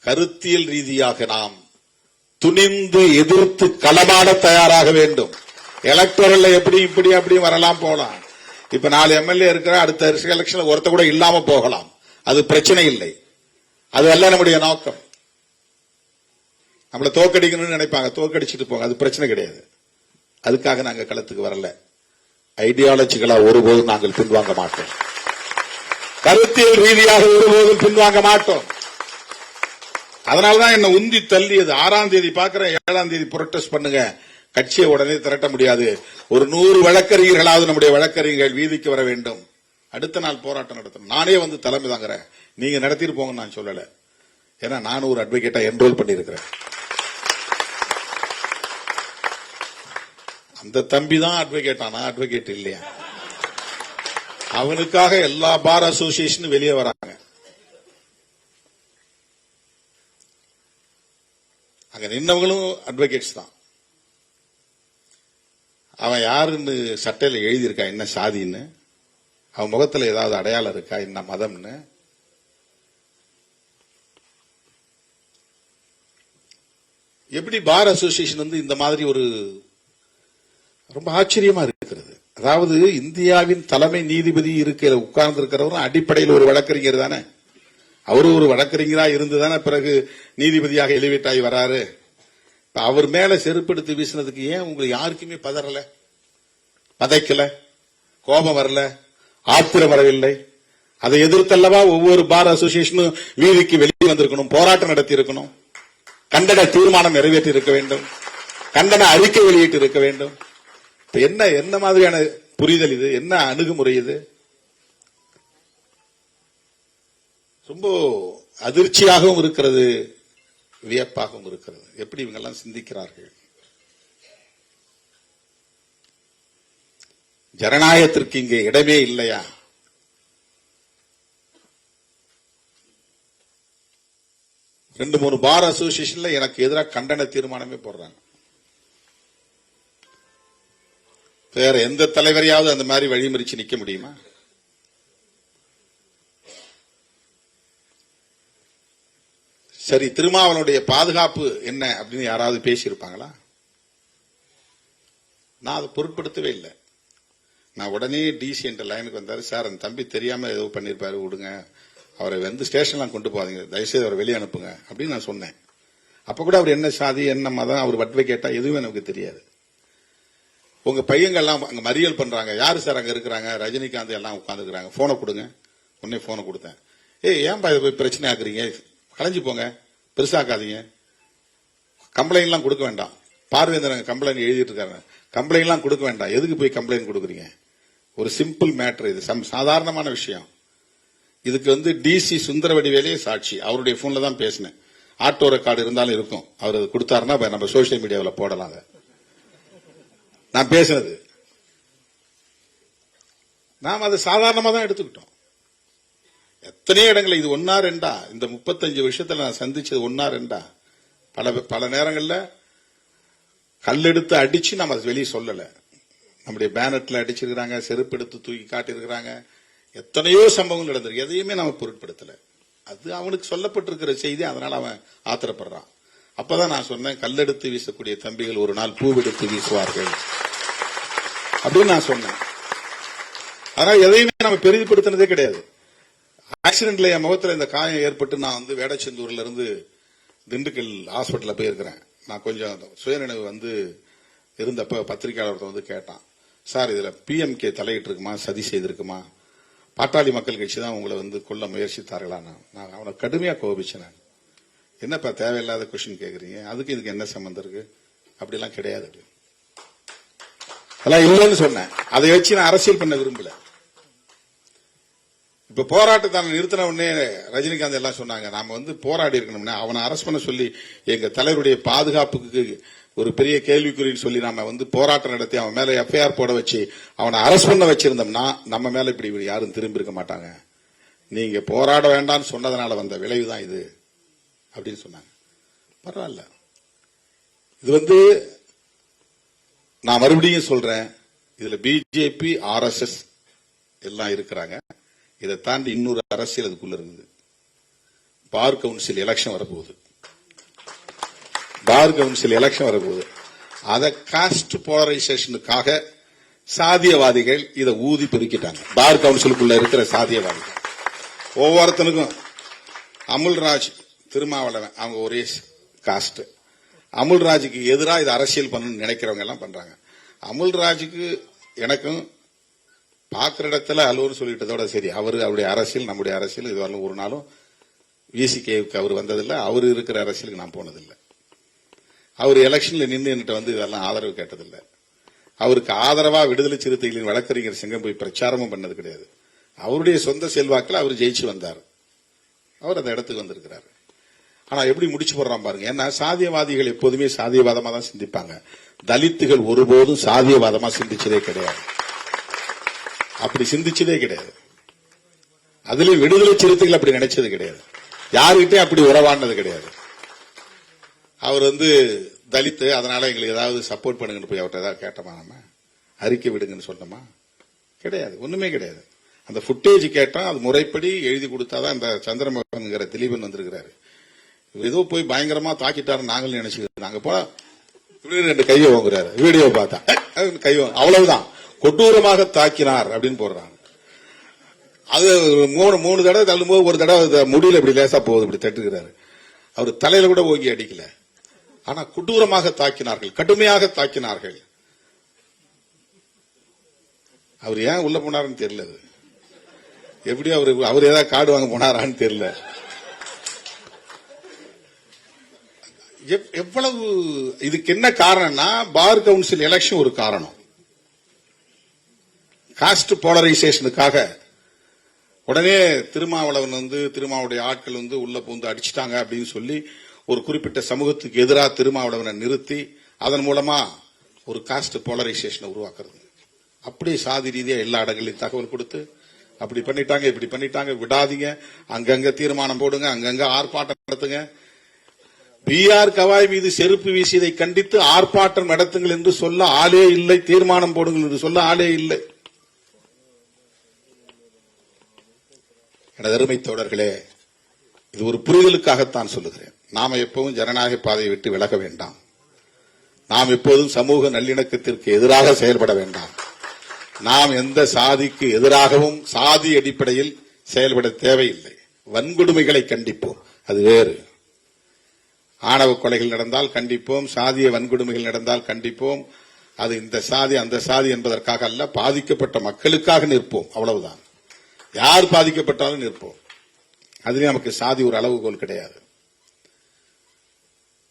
கருத்தியல் ரீதியாக நாம் துணிந்து எதிர்த்து களமாட தயாராக வேண்டும். எலக்டோரல் எப்படி இப்படி அப்படி வரலாம் போலாம். இப்ப 4 MLA இருக்கிற அடுத்த எலெக்ஷன்ல ஒருத்த கூட இல்லாம போகலாம். அது பிரச்சனை இல்லை. அது அல்ல நம்முடைய நோக்கம். நம்மளை தோக்கடிக்கணும்னு நினைப்பாங்க, தோக்கடிச்சிட்டு போங்க, அது பிரச்சனை கிடையாது. அதுக்காக நாங்க களத்துக்கு வரல. ஐடியாலஜிகளா ஒருபோதும் நாங்கள் பின்வாங்க மாட்டோம். கருத்தியல் ரீதியாக ஒருபோதும் பின்வாங்க மாட்டோம். அதனாலதான் என்ன உந்தி தள்ளியது. 6ஆம் தேதி பாக்குறேன், 7ஆம் தேதி புரொட்டஸ்ட் பண்ணுங்க, கட்சியை உடனே திரட்ட முடியாது, ஒரு 100 வழக்கறிஞர்களாவது நம்முடைய வழக்கறிஞர்கள் வீதிக்கு வர வேண்டும், அடுத்த நாள் போராட்டம் நடத்தணும். நானே வந்து தலைமை தாங்கிறேன், நீங்க நடத்திட்டு போங்க நான் சொல்லல. ஏன்னா நானும் ஒரு அட்வொகேட்டா என்ரோல் பண்ணிருக்கிறேன். அந்த தம்பி தான் அட்வொகேட், நான் அட்வொகேட் இல்லையா. அவனுக்காக எல்லா பார் அசோசியேஷனும் வெளியே வராங்க. அங்க நின்னவங்களும் அட்வொகேட்ஸ் தான். அவன் யாருன்னு சட்டையில எழுதியிருக்கா, என்ன சாதின்னு, அவன் முகத்துல ஏதாவது அடையாளம் இருக்கா, என்ன மதம்னு. எப்படி பார் அசோசியேஷன் வந்து இந்த மாதிரி ஒரு ரொம்ப ஆச்சரியமா இருக்கிறது. அதாவது இந்தியாவின் தலைமை நீதிபதி இருக்கிற உட்கார்ந்து இருக்கிறவரும் அடிப்படையில் ஒரு வழக்கறிஞர் தானே. அவரு ஒரு வழக்கறிஞரா இருந்துதானே பிறகு நீதிபதியாக எலிவேட் ஆகி வராரு. அவர் மேல செருப்படுத்தி வீசினதுக்கு ஏன் உங்களுக்கு யாருக்குமே பதறல, பதைக்கல, கோபம் வரல, ஆத்திரம் வரவில்லை? அதை எதிர்த்தல்லவா ஒவ்வொரு பார் அசோசியேஷனும் வீதிக்கு வெளியே வந்திருக்கணும், போராட்டம் நடத்தி இருக்கணும், கண்டன தீர்மானம் நிறைவேற்றி இருக்க வேண்டும், கண்டன அறிக்கை வெளியிட்டு இருக்க வேண்டும். என்ன மாதிரியான புரிதல் இது, என்ன அணுகுமுறை இது? ரொம்ப அதிர்ச்சியாகவும் இருக்கிறது, வியப்பாகவும் இருக்கிறது. எப்படி இவங்க எல்லாம் சிந்திக்கிறார்கள்? ஜனநாயகத்திற்கு இங்கே இடமே இல்லையா? ரெண்டு மூணு பார் அசோசியேஷன்ல எனக்கு எதிராக கண்டன தீர்மானமே போடுறாங்க. வேற எந்த தலைவரையாவது அந்த மாதிரி வழிமறிச்சு நிக்க முடியுமா? சரி, திருமாவளவனுடைய பாதுகாப்பு என்ன அப்படின்னு யாராவது பேசியிருப்பாங்களா? நான் அதை பொருட்படுத்தவே இல்லை. நான் உடனே டிசி என்ற லைனுக்கு வந்தாரு. சார், அந்த தம்பி தெரியாம ஏதோ பண்ணிருப்பாரு, விடுங்க, அவரை வந்து ஸ்டேஷன்லாம் கொண்டு போவாதீங்க, தயவுசெய்து அவரை வெளியே அனுப்புங்க அப்படின்னு நான் சொன்னேன். அப்ப கூட அவர் என்ன சாதி, என்ன மதம், அவர் வட்வை கேட்டா எதுவுமே நமக்கு தெரியாது. உங்க பையங்கள்லாம் அங்க மறியல் பண்றாங்க, யாரு சார் அங்க இருக்கிறாங்க, ரஜினிகாந்த் எல்லாம் உட்கார்ந்துருக்காங்க, போனை கொடுங்க. உடனே போனை கொடுத்தேன். ஏன்பா இதை போய் பிரச்சனை ஆக்குறீங்க, கலைஞ்சு போங்க, பெருசாக்காதீங்க, கம்ப்ளைண்ட் எல்லாம் கொடுக்க வேண்டாம். பார்வேந்திரன் கம்ப்ளைண்ட் எழுதிட்டு இருக்காங்க, கம்ப்ளைண்ட் எல்லாம் கொடுக்க வேண்டாம், எதுக்கு போய் கம்ப்ளைண்ட் கொடுக்குறீங்க? ஒரு சிம்பிள் மேட்டர், இது சாதாரணமான விஷயம். இதுக்கு வந்து டிசி சுந்தரவடிவேலே சாட்சி, அவருடைய போன்ல தான் பேசினேன். ஆட்டோ ரெக்கார்டு இருந்தாலும் இருக்கும், அவர் அது கொடுத்தாருன்னா நம்ம சோசியல் மீடியாவில் போடலாம். நான் பேசினது நாம் அதை சாதாரணமா தான் எடுத்துக்கிட்டோம். எத்தனையோ இடங்கள், இது ஒன்னா ரெண்டா, இந்த 35 வருஷத்துல நான் சந்திச்சது ஒன்னா ரெண்டா, பல நேரங்கள்ல கல்லெடுத்து அடிச்சு நம்ம அதை வெளியே சொல்லல. நம்முடைய பேனட்ல அடிச்சிருக்கிறாங்க, செருப்பு எடுத்து தூக்கி காட்டியிருக்கிறாங்க, எத்தனையோ சம்பவங்கள் நடந்திருக்கு. எதையுமே நம்ம பொருட்படுத்தல. அது அவனுக்கு சொல்லப்பட்டிருக்கிற செய்தி, அதனால அவன் ஆத்திரப்படுறான். அப்பதான் நான் சொன்னேன், கல்லெடுத்து வீசக்கூடிய தம்பிகள் ஒரு நாள் பூவெடுத்து வீசுவார்கள் அப்படின்னு நான் சொன்னேன். அதனால எதையுமே நம்ம பெரிதுபடுத்தினதே கிடையாது. ஆக்சிடென்ட்ல என் முகத்துல இந்த காயம் ஏற்பட்டு நான் வந்து வேடச்செந்தூர்ல இருந்து திண்டுக்கல் ஹாஸ்பிட்டல்ல போயிருக்கிறேன். நான் கொஞ்சம் சுயநினைவு வந்து இருந்தப்ப பத்திரிகையாளர் வந்து கேட்டான், சார் இதுல PMK தலையிட்டு இருக்குமா, சதி செய்திருக்குமா, பாட்டாளி மக்கள் கட்சி தான் உங்களை வந்து கொல்ல முயற்சித்தார்களா? நான் அவனை கடுமையா கோபிச்சேன். என்னப்பா தேவையில்லாத கொஸ்டின் கேக்குறீங்க, அதுக்கு இதுக்கு என்ன சம்பந்தம் இருக்கு? அப்படிலாம் கிடையாது, அதெல்லாம் இல்லைன்னு சொன்னேன். அதை வச்சு நான் அரசியல் பண்ண விரும்பல. இப்ப போராட்டத்தை நிறுத்தின உடனே ரஜினிகாந்த் எல்லாம் சொன்னாங்க, நாம வந்து போராடி இருக்கணும்னா அவனை அரெஸ்ட் பண்ண சொல்லி எங்க தலைவருடைய பாதுகாப்புக்கு ஒரு பெரிய கேள்விக்குறின்னு சொல்லி நாம வந்து போராட்டம் நடத்தி அவன் மேல FIR போட வச்சு அவனை அரெஸ்ட் பண்ண வச்சிருந்தோம்னா நம்ம மேல இப்படி யாரும் திரும்பி இருக்க மாட்டாங்க. நீங்க போராட வேண்டாம்னு சொன்னதுனால வந்த விளைவுதான் இது அப்படின்னு சொன்னாங்க. பரவாயில்ல, இது வந்து நான் மறுபடியும் சொல்றேன், இதுல BJP RSS எல்லாம் இருக்கிறாங்க. இதை தாண்டி இன்னொரு அரசியல் அதுக்குள்ள இருக்குது. பார் கவுன்சில் எலெக்ஷன் வரப்போகுது, பார் கவுன்சில் எலெக்ஷன் வரப்போகுது. அதை காஸ்ட் போலரைசேஷனுக்காக சாதியவாதிகள் இதை ஊதி பெருக்கிட்டாங்க. பார் கவுன்சிலுக்குள்ள இருக்கிற சாதியவாதிகள் ஒவ்வொருத்தனுக்கும், அமுல்ராஜ், திருமாவளவன், அவங்க ஒரே காஸ்ட், அமுல்ராஜுக்கு எதிராக இது அரசியல் பண்ணணும்னு நினைக்கிறவங்க எல்லாம் பண்றாங்க. அமுல்ராஜுக்கு எனக்கும் பாக்குற இடத்துல அலுவலர் சொல்லிட்டதோட சரி. அவருடைய அரசியல் நம்முடைய அரசியல் இதுவரை ஒரு நாளும் விசிகேவுக்கு அவர் வந்ததில்லை. அவர் இருக்கிற அரசியலுக்கு நான் போனதில்லை. அவர் எலெக்ஷன்ல நின்று வந்து இதெல்லாம் ஆதரவு கேட்டதில்லை. அவருக்கு ஆதரவா விடுதலை சிறுத்தைகளின் வழக்கறிஞர் சங்கம் போய் பிரச்சாரமும் பண்ணது கிடையாது. அவருடைய சொந்த செல்வாக்கில் அவர் ஜெயிச்சு வந்தார். அவர் அந்த இடத்துக்கு வந்திருக்கிறார். ஆனா எப்படி முடிச்சு போடுறான் பாருங்க. ஏன்னா சாதியவாதிகள் எப்போதுமே சாதியவாதமா தான் சிந்திப்பாங்க. தலித்துகள் ஒருபோதும் சாதியவாதமா சிந்திச்சதே கிடையாது. அப்படி சிந்திச்சதே கிடையாது. அதுலயும் விடுதலை சிறுத்தைகள் அப்படி நினைச்சது கிடையாது. யாருகிட்டே அப்படி உறவானது கிடையாது. அவர் தலித்து, அதனால எங்களுக்கு ஏதாவது சப்போர்ட் பண்ணுங்கன்னு போய் அவர்கிட்ட ஏதாவது கேட்டோமா? நம்ம அறிக்கை விடுங்கன்னு சொன்னோமா? கிடையாது. ஒண்ணுமே கிடையாது. அந்த புட்டேஜ் கேட்டோம். அது முறைப்படி எழுதி கொடுத்தாதான் இந்த சந்திரமோகன் திலீபன் வந்திருக்கிறாரு. ஏதோ போய் பயங்கரமா தாக்கிட்டாரு நாங்களும் நினைச்சுக்கிறோம். நாங்க போனா ரெண்டு கையை வாங்குறாரு. வீடியோ பார்த்தா கையோ அவ்வளவுதான். கொடூரமாக தாக்கினார் அப்படின்னு போடுறாங்க. அது மூணு தடவை தள்ளும்போது ஒரு தடவை முடியல இப்படி லேசா போகுது, இப்படி தட்டுக்கிறாரு. அவர் தலையில கூட ஓங்கி அடிக்கல. ஆனா கொடூரமாக தாக்கினார்கள், கடுமையாக தாக்கினார்கள். அவர் ஏன் உள்ள போனாருன்னு தெரியல. எப்படி அவர் ஏதாவது கார்டு வாங்க போனாரான்னு தெரியல. எவ்வளவு இதுக்கு என்ன காரணம்னா பார் கவுன்சில் எலெக்ஷன் ஒரு காரணம். காஸ்ட் போலரைசேஷனுக்காக உடனே திருமாவளவன் திருமாவுடைய ஆட்கள் உள்ள பூந்து அடிச்சுட்டாங்க அப்படின்னு சொல்லி ஒரு குறிப்பிட்ட சமூகத்துக்கு எதிராக திருமாவளவனை நிறுத்தி அதன் மூலமா ஒரு காஸ்ட் போலரைசேஷனை உருவாக்குறது. அப்படியே சாதி ரீதியா எல்லா இடங்களையும் தகவல் கொடுத்து அப்படி பண்ணிட்டாங்க, இப்படி பண்ணிட்டாங்க, விடாதீங்க, அங்கங்க தீர்மானம் போடுங்க, அங்கங்க ஆர்ப்பாட்டம் நடத்துங்க. பி.ஆர். கவாய் மீது செருப்பு வீசியதை கண்டித்து ஆர்ப்பாட்டம் நடத்துங்கள் என்று சொல்ல ஆளே இல்லை, தீர்மானம் போடுங்கள் என்று சொல்ல ஆளே இல்லை. எனது அருமை தோழர்களே, இது ஒரு புரிதலுக்காகத்தான் சொல்லுகிறேன். நாம எப்பவும் ஜனநாயக பாதையை விட்டு விலக வேண்டாம். நாம் எப்போதும் சமூக நல்லிணக்கத்திற்கு எதிராக செயல்பட வேண்டாம். நாம் எந்த சாதிக்கு எதிராகவும் சாதி அடிப்படையில் செயல்பட தேவையில்லை. வன்கொடுமைகளை கண்டிப்போம், அது வேறு. ஆணவ கொலைகள் நடந்தால் கண்டிப்போம், சாதிய வன்கொடுமைகள் நடந்தால் கண்டிப்போம். அது இந்த சாதி அந்த சாதி என்பதற்காக அல்ல, பாதிக்கப்பட்ட மக்களுக்காக நிற்போம், அவ்வளவுதான். யார் பாதிக்கப்பட்டாலும் நிற்போம். அதுவே நமக்கு சாதி ஒரு அளவுகோல் கிடையாது.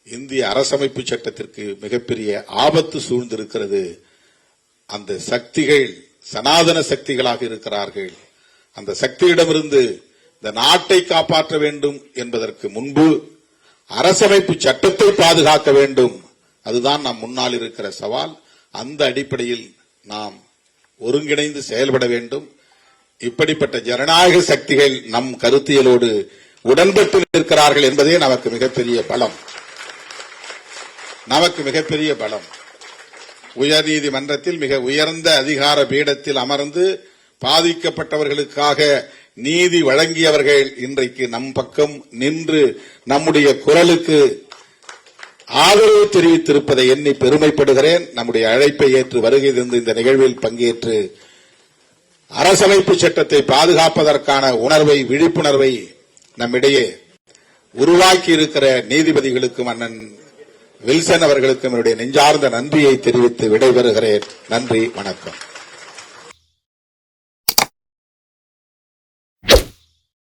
இந்திய அரசமைப்பு சட்டத்திற்கு மிகப்பெரிய ஆபத்து சூழ்ந்திருக்கிறது. அந்த சக்திகள் சனாதன சக்திகளாக இருக்கிறார்கள். அந்த சக்தியிடமிருந்து இந்த நாட்டை காப்பாற்ற வேண்டும் என்பதற்கு முன்பு அரசமைப்பு சட்டத்தை பாதுகாக்க வேண்டும். அதுதான் நம் முன்னால் இருக்கிற சவால். அந்த அடிப்படையில் நாம் ஒருங்கிணைந்து செயல்பட வேண்டும். இப்படிப்பட்ட ஜனநாயக சக்திகள் நம் கருத்தியலோடு உடன்பட்டு நிற்கிறார்கள் என்பதே நமக்கு மிகப்பெரிய பலம். நமக்கு மிகப்பெரிய பலம். உயர்நீதிமன்றத்தில் மிக உயர்ந்த அதிகார பீடத்தில் அமர்ந்து பாதிக்கப்பட்டவர்களுக்காக நீதி வழங்கியவர்கள் இன்றைக்கு நம் பக்கம் நின்று நம்முடைய குரலுக்கு ஆதரவு தெரிவித்திருப்பதை எண்ணி பெருமைப்படுகிறேன். நம்முடைய அழைப்பை ஏற்று வருகை தந்து இந்த நிகழ்வில் பங்கேற்று அரசமைப்பு சட்டத்தை பாதுகாப்பதற்கான உணர்வை, விழிப்புணர்வை நம்மிடையே உருவாக்கி இருக்கிற நீதிபதிகளுக்கும் அண்ணன் வில்சன் அவர்களுக்கும் என்னுடைய நெஞ்சார்ந்த நன்றியை தெரிவித்து விடைபெறுகிறேன். நன்றி, வணக்கம்.